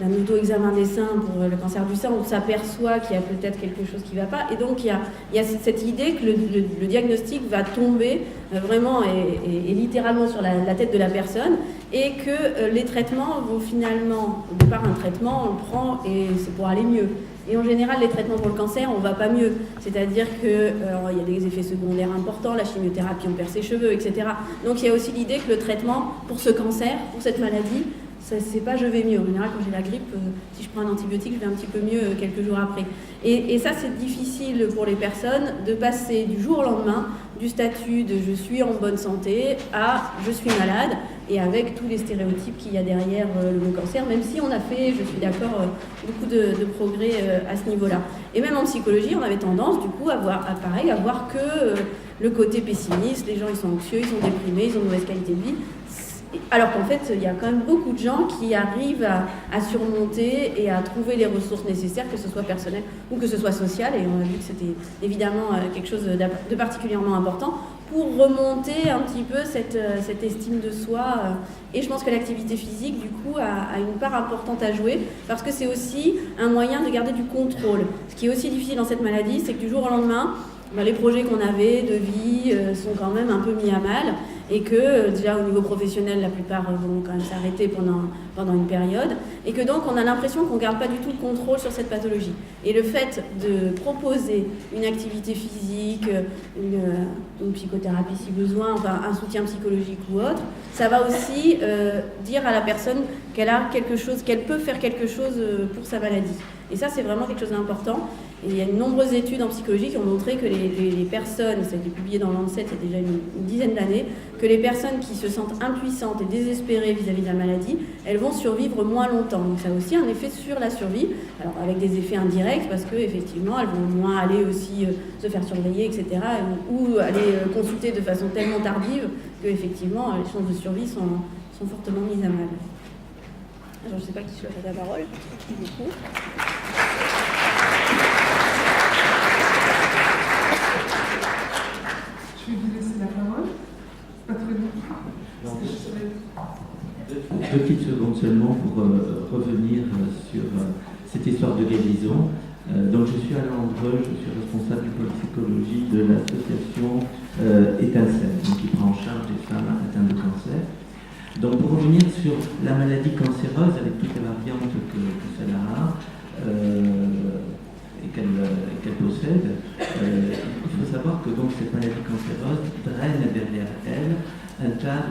d'un auto-examen des seins pour le cancer du sein, on s'aperçoit qu'il y a peut-être quelque chose qui ne va pas. Et donc, il y a cette idée que le diagnostic va tomber vraiment et littéralement sur la tête de la personne, et que les traitements vont finalement, au départ, un traitement, on le prend et c'est pour aller mieux. Et en général, les traitements pour le cancer, on ne va pas mieux. C'est-à-dire qu'il y a des effets secondaires importants, la chimiothérapie, on perd ses cheveux, etc. Donc, il y a aussi l'idée que le traitement pour ce cancer, pour cette maladie, c'est pas je vais mieux. En général, quand j'ai la grippe, si je prends un antibiotique, je vais un petit peu mieux quelques jours après. Et ça, c'est difficile pour les personnes de passer du jour au lendemain du statut de je suis en bonne santé à je suis malade, et avec tous les stéréotypes qu'il y a derrière le mot cancer, même si on a fait, je suis d'accord, beaucoup de progrès à ce niveau-là. Et même en psychologie, on avait tendance du coup à voir que le côté pessimiste, les gens ils sont anxieux, ils sont déprimés, ils ont une mauvaise qualité de vie. Alors qu'en fait, il y a quand même beaucoup de gens qui arrivent à surmonter et à trouver les ressources nécessaires, que ce soit personnel ou que ce soit social. Et on a vu que c'était évidemment quelque chose de particulièrement important pour remonter un petit peu cette estime de soi. Et je pense que l'activité physique, du coup, a une part importante à jouer, parce que c'est aussi un moyen de garder du contrôle. Ce qui est aussi difficile dans cette maladie, c'est que du jour au lendemain, les projets qu'on avait de vie sont quand même un peu mis à mal, et que déjà au niveau professionnel, la plupart vont quand même s'arrêter pendant une période, et que donc on a l'impression qu'on ne garde pas du tout le contrôle sur cette pathologie. Et le fait de proposer une activité physique, une psychothérapie si besoin, enfin un soutien psychologique ou autre, ça va aussi dire à la personne qu'elle peut faire quelque chose pour sa maladie. Et ça, c'est vraiment quelque chose d'important. Et il y a de nombreuses études en psychologie qui ont montré que les personnes, ça a été publié dans Lancet il y a déjà une dizaine d'années, que les personnes qui se sentent impuissantes et désespérées vis-à-vis de la maladie, elles vont survivre moins longtemps. Donc ça a aussi un effet sur la survie, alors avec des effets indirects, parce qu'effectivement, elles vont moins aller aussi se faire surveiller, etc., ou aller consulter de façon tellement tardive qu'effectivement, les chances de survie sont fortement mises à mal. Alors, je ne sais pas qui souhaite la parole, du coup. Je vais vous laisser la parole. Pas très long. Deux petites secondes seulement pour revenir sur cette histoire de guérison. Donc je suis Alain Andreux, je suis responsable du pôle psychologie de l'association Étincelle, qui prend en charge des femmes atteintes de cancer. Donc pour revenir sur la maladie cancéreuse avec toutes les variantes que celle a et qu'elle possède, il faut savoir que donc cette maladie cancéreuse draine derrière elle un tas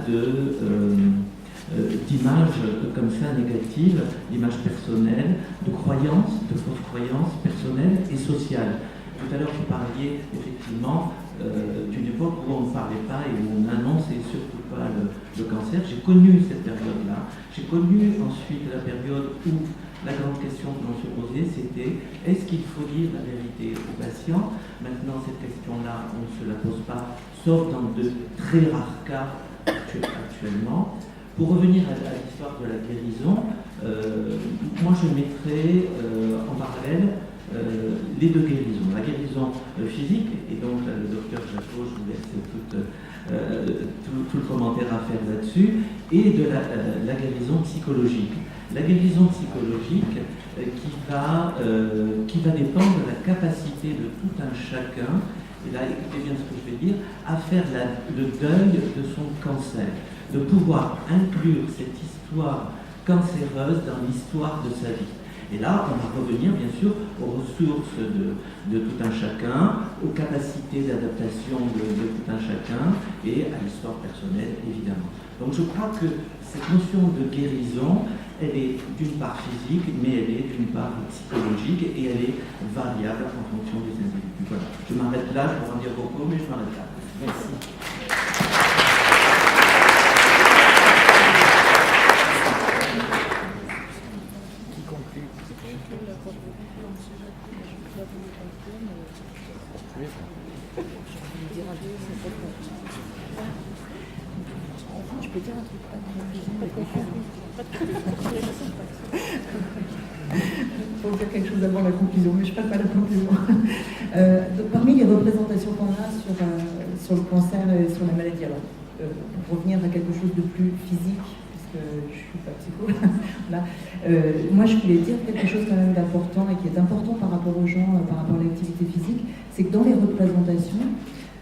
d'images comme ça négatives, d'images personnelles, de croyances, de fausses croyances personnelles et sociales. Tout à l'heure, vous parliez effectivement d'une époque où on ne parlait pas et où on annonçait surtout pas le cancer. J'ai connu cette période-là. J'ai connu ensuite la période où la grande question que l'on se posait, c'était est-ce qu'il faut dire la vérité aux patients? Maintenant, cette question-là, on ne se la pose pas, sauf dans de très rares cas actuellement. Pour revenir à l'histoire de la guérison, moi je mettrais en parallèle les deux guérisons. La guérison physique, et donc là, le docteur Jacot, je vous laisse tout le commentaire à faire là-dessus, et de la guérison psychologique. La guérison psychologique qui va dépendre de la capacité de tout un chacun, et là écoutez bien ce que je vais dire, à faire le deuil de son cancer, de pouvoir inclure cette histoire cancéreuse dans l'histoire de sa vie. Et là, on va revenir bien sûr aux ressources de tout un chacun, aux capacités d'adaptation de tout un chacun et à l'histoire personnelle, évidemment. Donc je crois que cette notion de guérison, elle est d'une part physique, mais elle est d'une part psychologique et elle est variable en fonction des individus. Voilà. Je m'arrête là, je pourrais en dire beaucoup, mais je m'arrête là. Merci. peux dire un truc Il faut dire quelque chose avant la conclusion, mais je ne ferai pas la conclusion. Donc, parmi les représentations qu'on a sur le cancer et sur la maladie, alors, pour revenir à quelque chose de plus physique, puisque je ne suis pas psycho, là, moi je voulais dire quelque chose quand même d'important et qui est important par rapport aux gens, par rapport à l'activité physique, c'est que dans les représentations,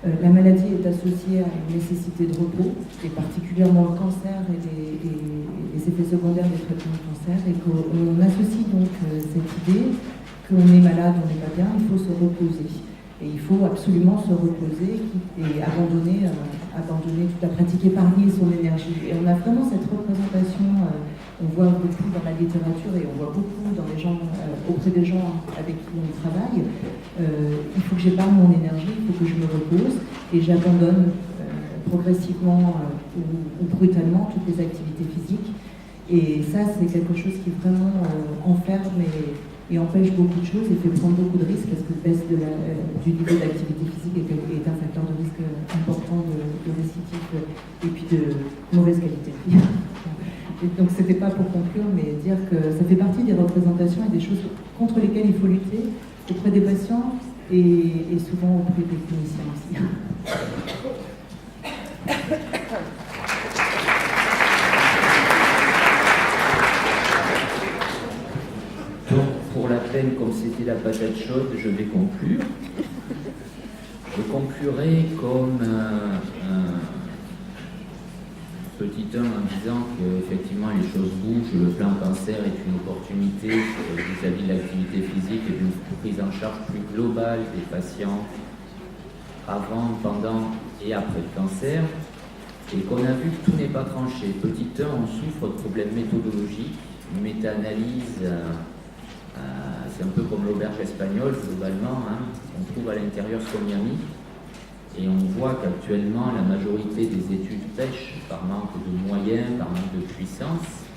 la maladie est associée à une nécessité de repos, et particulièrement le cancer et les effets secondaires des traitements de cancer, et qu'on associe donc cette idée qu'on est malade, on n'est pas bien, il faut se reposer. Et il faut absolument se reposer et abandonner toute la pratique, épargner son énergie. Et on a vraiment cette représentation, on voit beaucoup dans la littérature et on voit beaucoup dans les gens, auprès des gens avec qui on travaille. Il faut que j'épargne mon énergie, il faut que je me repose et j'abandonne progressivement ou brutalement toutes les activités physiques. Et ça, c'est quelque chose qui vraiment enferme et empêche beaucoup de choses et fait prendre beaucoup de risques parce que la baisse du niveau d'activité physique est un facteur de risque important de récidive et puis de mauvaise qualité de vie. Et donc c'était pas pour conclure, mais dire que ça fait partie des représentations et des choses contre lesquelles il faut lutter auprès des patients et souvent auprès des cliniciens aussi. Donc, pour la peine, comme c'était la patate chaude, je vais conclure. Je conclurai comme petit 1 en disant qu'effectivement les choses bougent, le plan cancer est une opportunité vis-à-vis de l'activité physique et d'une prise en charge plus globale des patients avant, pendant et après le cancer, et qu'on a vu que tout n'est pas tranché. Petit 1, on souffre de problèmes méthodologiques, une méta-analyse. C'est un peu comme l'auberge espagnole, globalement, hein. On trouve à l'intérieur ce qu'on y a mis, et on voit qu'actuellement la majorité des études pêchent par manque de moyens, par manque de puissance.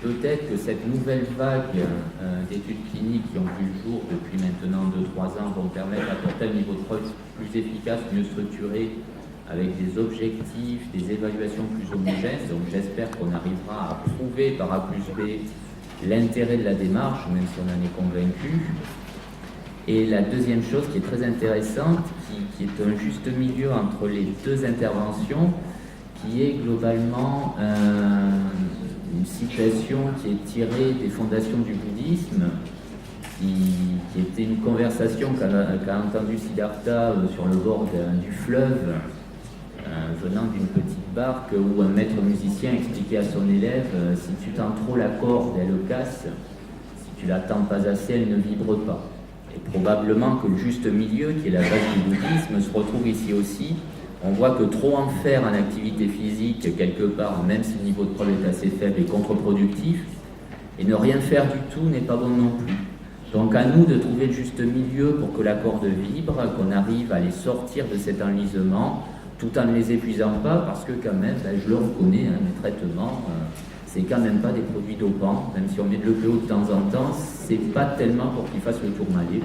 Peut-être que cette nouvelle vague d'études cliniques qui ont vu le jour depuis maintenant 2-3 ans vont permettre d'apporter un niveau de preuve plus efficace, mieux structuré, avec des objectifs, des évaluations plus homogènes. Donc j'espère qu'on arrivera à prouver par A plus B l'intérêt de la démarche, même si on en est convaincu. Et la deuxième chose qui est très intéressante, qui est un juste milieu entre les deux interventions, qui est globalement une citation qui est tirée des fondations du bouddhisme, qui était une conversation qu'a entendue Siddhartha sur le bord du fleuve, venant d'une petite barque, où un maître musicien expliquait à son élève si tu tends trop la corde, elle casse, si tu la tends pas assez, elle ne vibre pas. Et probablement que le juste milieu, qui est la base du bouddhisme, se retrouve ici aussi. On voit que trop en faire en activité physique, quelque part, même si le niveau de preuve est assez faible, est contre-productif, et ne rien faire du tout n'est pas bon non plus. Donc à nous de trouver le juste milieu pour que la corde vibre, qu'on arrive à les sortir de cet enlisement, tout en ne les épuisant pas, parce que quand même, je le reconnais, hein, mes traitements, c'est quand même pas des produits dopants, même si on met de l'EPO de temps en temps, c'est pas tellement pour qu'ils fassent le tourmalet.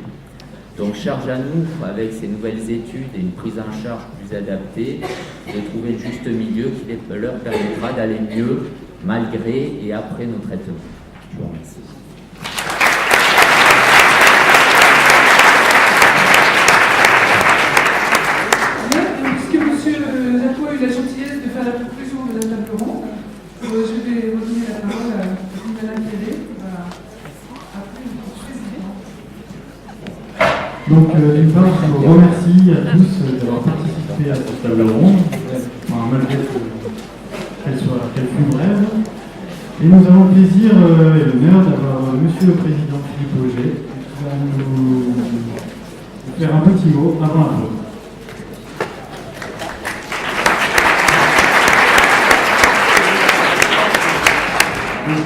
Donc charge à nous, avec ces nouvelles études et une prise en charge plus adaptée, de trouver le juste milieu qui leur permettra d'aller mieux, malgré et après nos traitements. Je vous remercie. La gentillesse de faire la conclusion de la table ronde. Je vais redonner la parole à Madame Pierret, après notre président. Donc, d'une part, je vous remercie à tous d'avoir participé à cette table ronde, malgré qu'elle fut brève. Et nous avons le plaisir et l'honneur d'avoir Monsieur le Président Philippe Auger, qui va nous faire un petit mot avant la pause.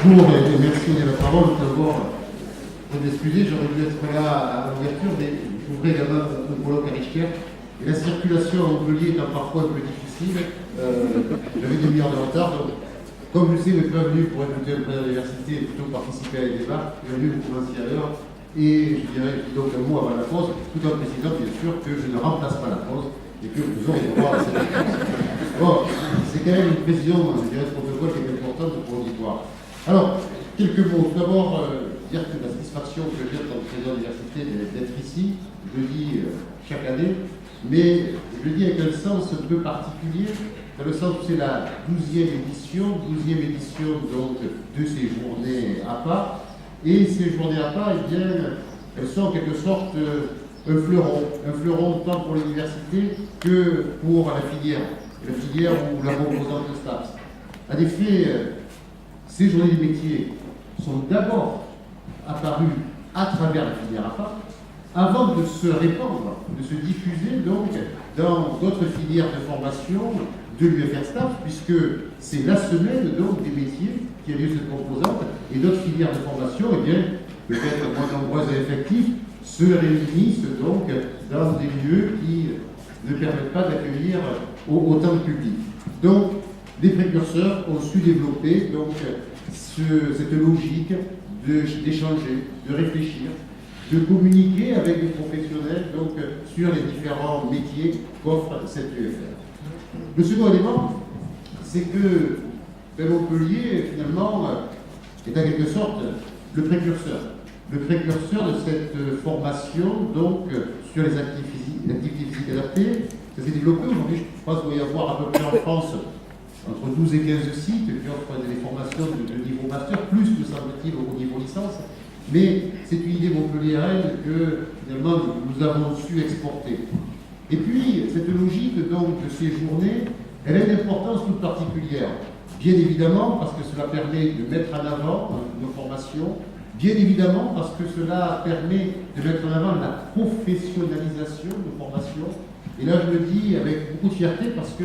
Bonjour et merci de la parole. D'abord, pour m'excuser, j'aurais dû être là à l'ouverture, mais j'ouvrais également un colloque à Richker. Et la circulation à Montpellier étant parfois un peu difficile, j'avais des demi-heures de retard. Donc, comme je sais, je n'ai pas venu pour écouter le président de l'université et plutôt participer à des débats, j'ai venu vous commencer à l'heure. Et je dirais donc un mot avant la pause, tout en précisant bien sûr que je ne remplace pas la pause et que vous aurez droit à cette réponse. Bon, c'est quand même une précision, je dirais, de protocole qui est importante pour l'auditoire. Alors, quelques mots. Tout d'abord, dire que la satisfaction que j'ai en tant que président de l'université d'être ici, je le dis chaque année, mais je le dis avec un sens un peu particulier, dans le sens où c'est la 12e édition donc, de ces journées APA. Et ces journées APA, eh bien, elles sont en quelque sorte un fleuron tant pour l'université que pour la filière ou la composante de STAPS. En effet, ces journées des métiers sont d'abord apparues à travers la filière APA, avant de se répandre, de se diffuser donc dans d'autres filières de formation de l'UFR STAPS, puisque c'est la semaine donc des métiers qui a lieu cette composante, et d'autres filières de formation, eh bien, peut-être moins nombreuses et effectives, se réunissent donc dans des lieux qui ne permettent pas d'accueillir autant de public. Donc, les précurseurs ont su développer donc, cette logique d'échanger, de réfléchir, de communiquer avec des professionnels donc, sur les différents métiers qu'offre cette UFR. Le second élément, c'est que Montpellier, finalement, est en quelque sorte le précurseur de cette formation donc, sur les activités physiques adaptées. Ça s'est développé aujourd'hui, je pense qu'il doit y avoir à peu près en France entre 12 et 15 sites qui offrent des formations de niveau master, plus me semble-t-il au niveau licence. Mais c'est une idée montpelliéraine que finalement nous avons su exporter. Et puis, cette logique donc, de ces journées, elle a une importance toute particulière. Bien évidemment, parce que cela permet de mettre en avant nos formations, bien évidemment, parce que cela permet de mettre en avant la professionnalisation de nos formations. Et là, je le dis avec beaucoup de fierté, parce que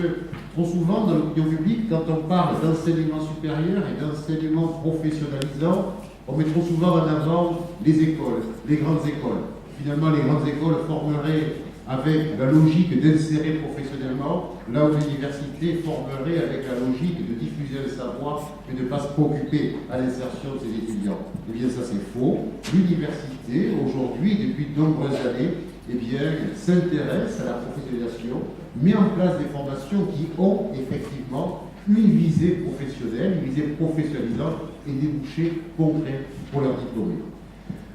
trop souvent, dans l'opinion publique, quand on parle d'enseignement supérieur et d'enseignement professionnalisant, on met trop souvent en avant les écoles, les grandes écoles. Finalement, les grandes écoles formeraient avec la logique d'insérer professionnellement, là où l'université formerait avec la logique de diffuser le savoir et de ne pas se préoccuper à l'insertion de ses étudiants. Eh bien, ça c'est faux. L'université, aujourd'hui, depuis de nombreuses années, eh bien, s'intéresse à la professionnalisation, met en place des formations qui ont effectivement une visée professionnelle, une visée professionnalisante et des débouchés concrets pour leurs diplômés.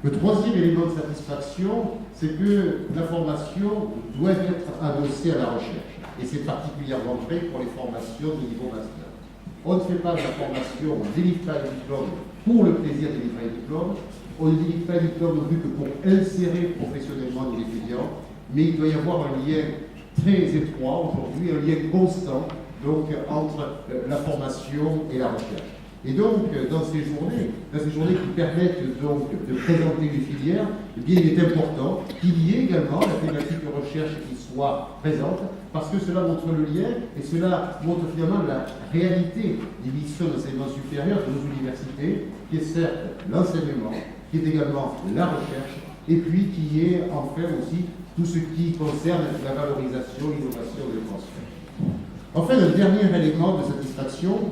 Le troisième élément de satisfaction, c'est que la formation doit être adossée à la recherche. Et c'est particulièrement vrai pour les formations de niveau master. On ne fait pas de la formation, on ne délivre pas le diplôme pour le plaisir de délivrer le diplôme, on ne délivre pas le diplôme non plus que pour insérer professionnellement nos étudiants, mais il doit y avoir un lien très étroit aujourd'hui, un lien constant donc, entre la formation et la recherche. Et donc, dans ces journées qui permettent donc de présenter les filières, eh bien, il est important qu'il y ait également la thématique de recherche qui soit présente, parce que cela montre le lien et cela montre finalement la réalité des missions d'enseignement supérieur de nos universités, qui est certes l'enseignement, qui est également la recherche, et puis qui est enfin aussi tout ce qui concerne la valorisation, l'innovation et le transfert. Enfin, le dernier élément de satisfaction,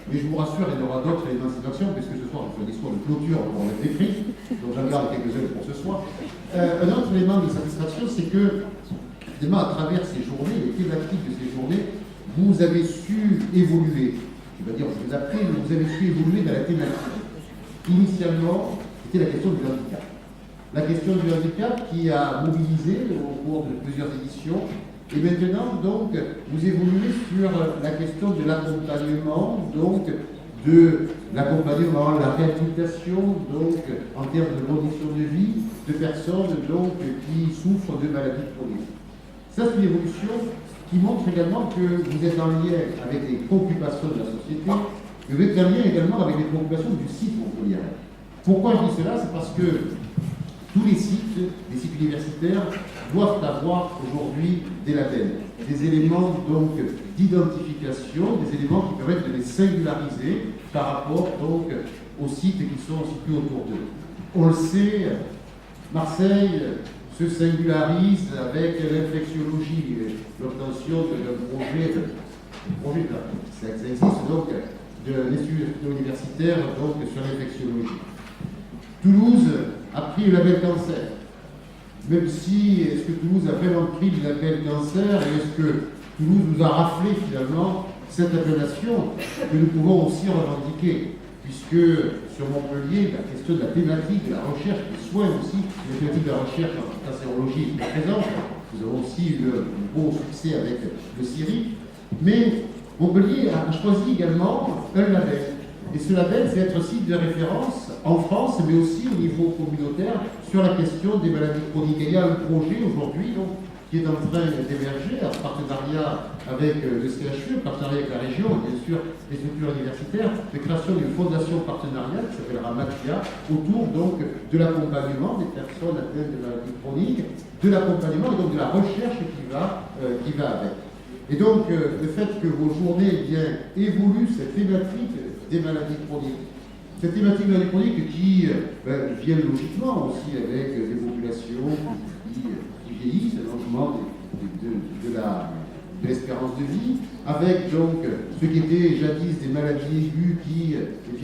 mais je vous rassure, il y aura d'autres éléments de satisfaction, puisque ce soir, je fais un discours de clôture pour les décrits, donc j'en garde quelques-uns pour ce soir. Un autre élément de satisfaction, c'est que, évidemment, à travers ces journées, les thématiques de ces journées, vous avez su évoluer. Je vais dire, je vous appelle, mais vous avez su évoluer dans la thématique. Initialement, c'était la question du handicap. La question du handicap qui a mobilisé au cours de plusieurs éditions. Et maintenant, donc, vous évoluez sur la question de l'accompagnement, donc, la réhabilitation, donc, en termes de conditions de vie, de personnes, donc, qui souffrent de maladies chroniques. Ça, c'est une évolution qui montre également que vous êtes en lien avec les préoccupations de la société, mais vous êtes en lien également avec les préoccupations du site montpellier. Pourquoi je dis cela? C'est parce que tous les sites universitaires, doivent avoir aujourd'hui des labels, des éléments donc d'identification, des éléments qui permettent de les singulariser par rapport donc aux sites qui sont situés autour d'eux. On le sait, Marseille se singularise avec l'infectiologie, l'obtention d'un projet, ça existe donc, de l'étude universitaire donc, sur l'infectiologie. Toulouse a pris le label cancer. Même si, est-ce que Toulouse a vraiment pris le label cancer et est-ce que Toulouse nous a raflé finalement cette appellation que nous pouvons aussi revendiquer, puisque sur Montpellier, la question de la thématique de la recherche, des soins aussi, la thématique de la recherche en cancérologie est présente. Nous avons aussi eu un beau succès avec le CIRI, mais Montpellier a choisi également un label. Et ce label, c'est être site de référence en France, mais aussi au niveau communautaire, sur la question des maladies chroniques. Et il y a un projet aujourd'hui qui est en train d'émerger, en partenariat avec le CHU, en partenariat avec la région, et bien sûr les structures universitaires, de création d'une fondation partenariale qui s'appellera MACHIA, autour donc de l'accompagnement des personnes atteintes de maladies chroniques, de l'accompagnement et donc de la recherche qui va avec. Et donc, le fait que vos journées évoluent cette thématique des maladies chroniques, cette thématique des maladies chroniques qui vient logiquement aussi avec des populations qui vieillissent, le changement de l'espérance de vie, avec donc ce qui était jadis des maladies aiguës qui,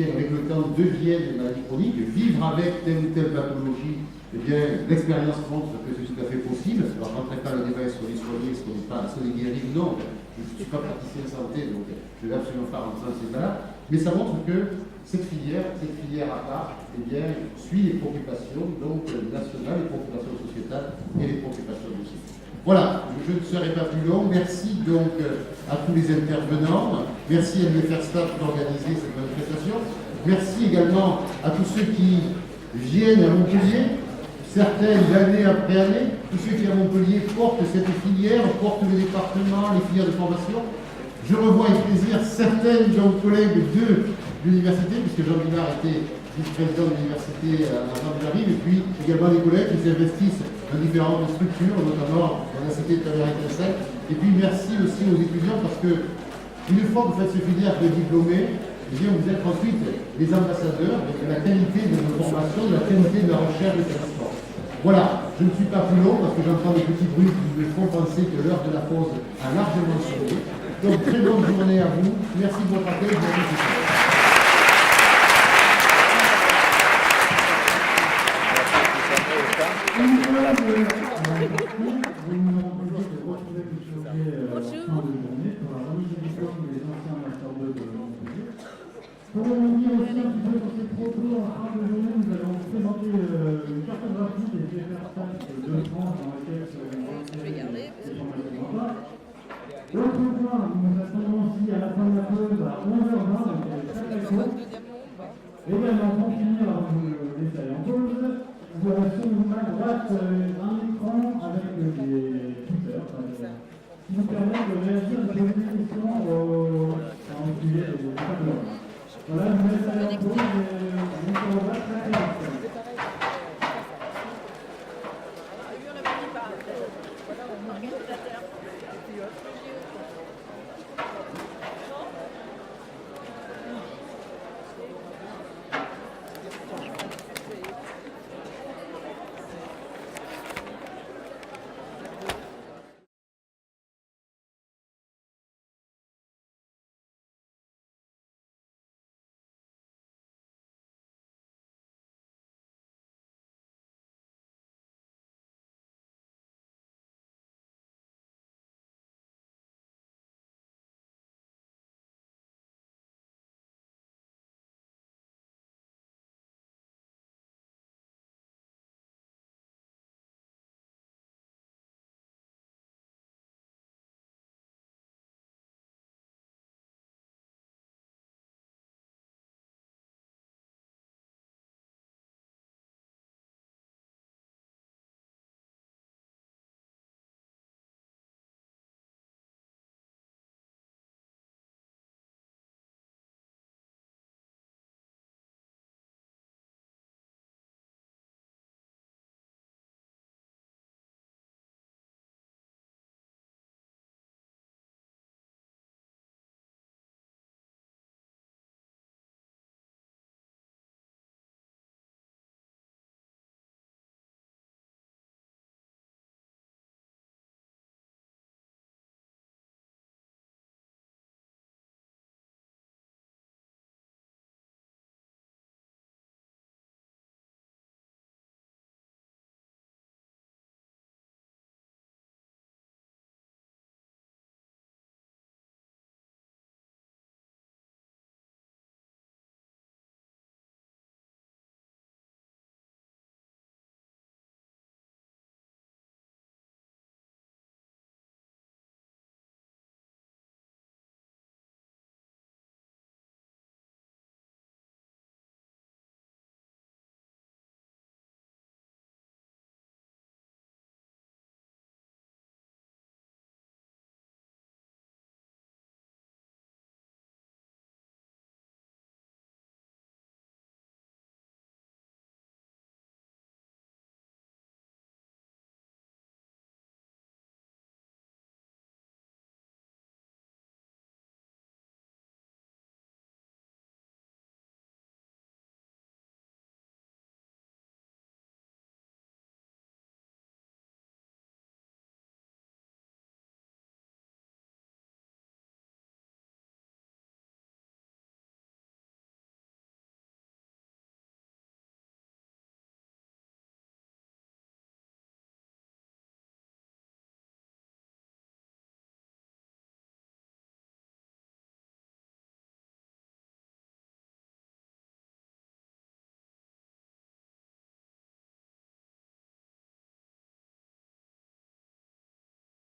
avec le temps, deviennent des maladies chroniques, vivre avec telle ou telle pathologie. L'expérience montre que c'est tout à fait possible. Alors, je ne rentrerai pas le débat sur les soignés, ce qu'on n'est pas sur les guéris, non. Je ne suis pas praticien de santé, donc je ne vais absolument pas rentrer dans ces débats-là. Mais ça montre que cette filière à part, suit les préoccupations donc, nationales, les préoccupations sociétales et les préoccupations aussi. Voilà, je ne serai pas plus long. Merci donc à tous les intervenants. Merci à l'UFR-STAPS d'organiser cette manifestation. Merci également à tous ceux qui viennent à Montpellier, certaines années après année, tous ceux qui à Montpellier portent cette filière, portent le département, les filières de formation. Je revois avec plaisir certaines collègues de l'université, puisque Jean Villard était vice-président de l'université avant que j'arrive, et puis également des collègues qui s'investissent dans différentes structures, notamment dans la cité de Tavernet-Sec. Et puis merci aussi aux étudiants, parce que une fois que vous faites ce filière de diplômés, vous êtes ensuite les ambassadeurs de la qualité de nos formations, de la qualité de la recherche de transport. Voilà, je ne suis pas plus long parce que j'entends des petits bruits qui me font penser que l'heure de la pause a largement sonné. Donc très bonne journée à vous. Merci de votre accueil. Pour revenir aussi un petit peu sur ces propos, en fin de journée, nous allons vous présenter une cartographie des UFR-STAPS de France dans laquelle les formations d'emploi. L'autre point, nous attendons aussi à la fin de la pause à 11h20, donc très très tôt. Également, pour finir, avant de vous laisser aller en pause, vous aurez sur ma droite un écran avec des tuteurs qui vous permettent de réagir et de poser des questions en sujet des tableaux. Voilà, je vous laisse aller en pause et je vous revois très vite.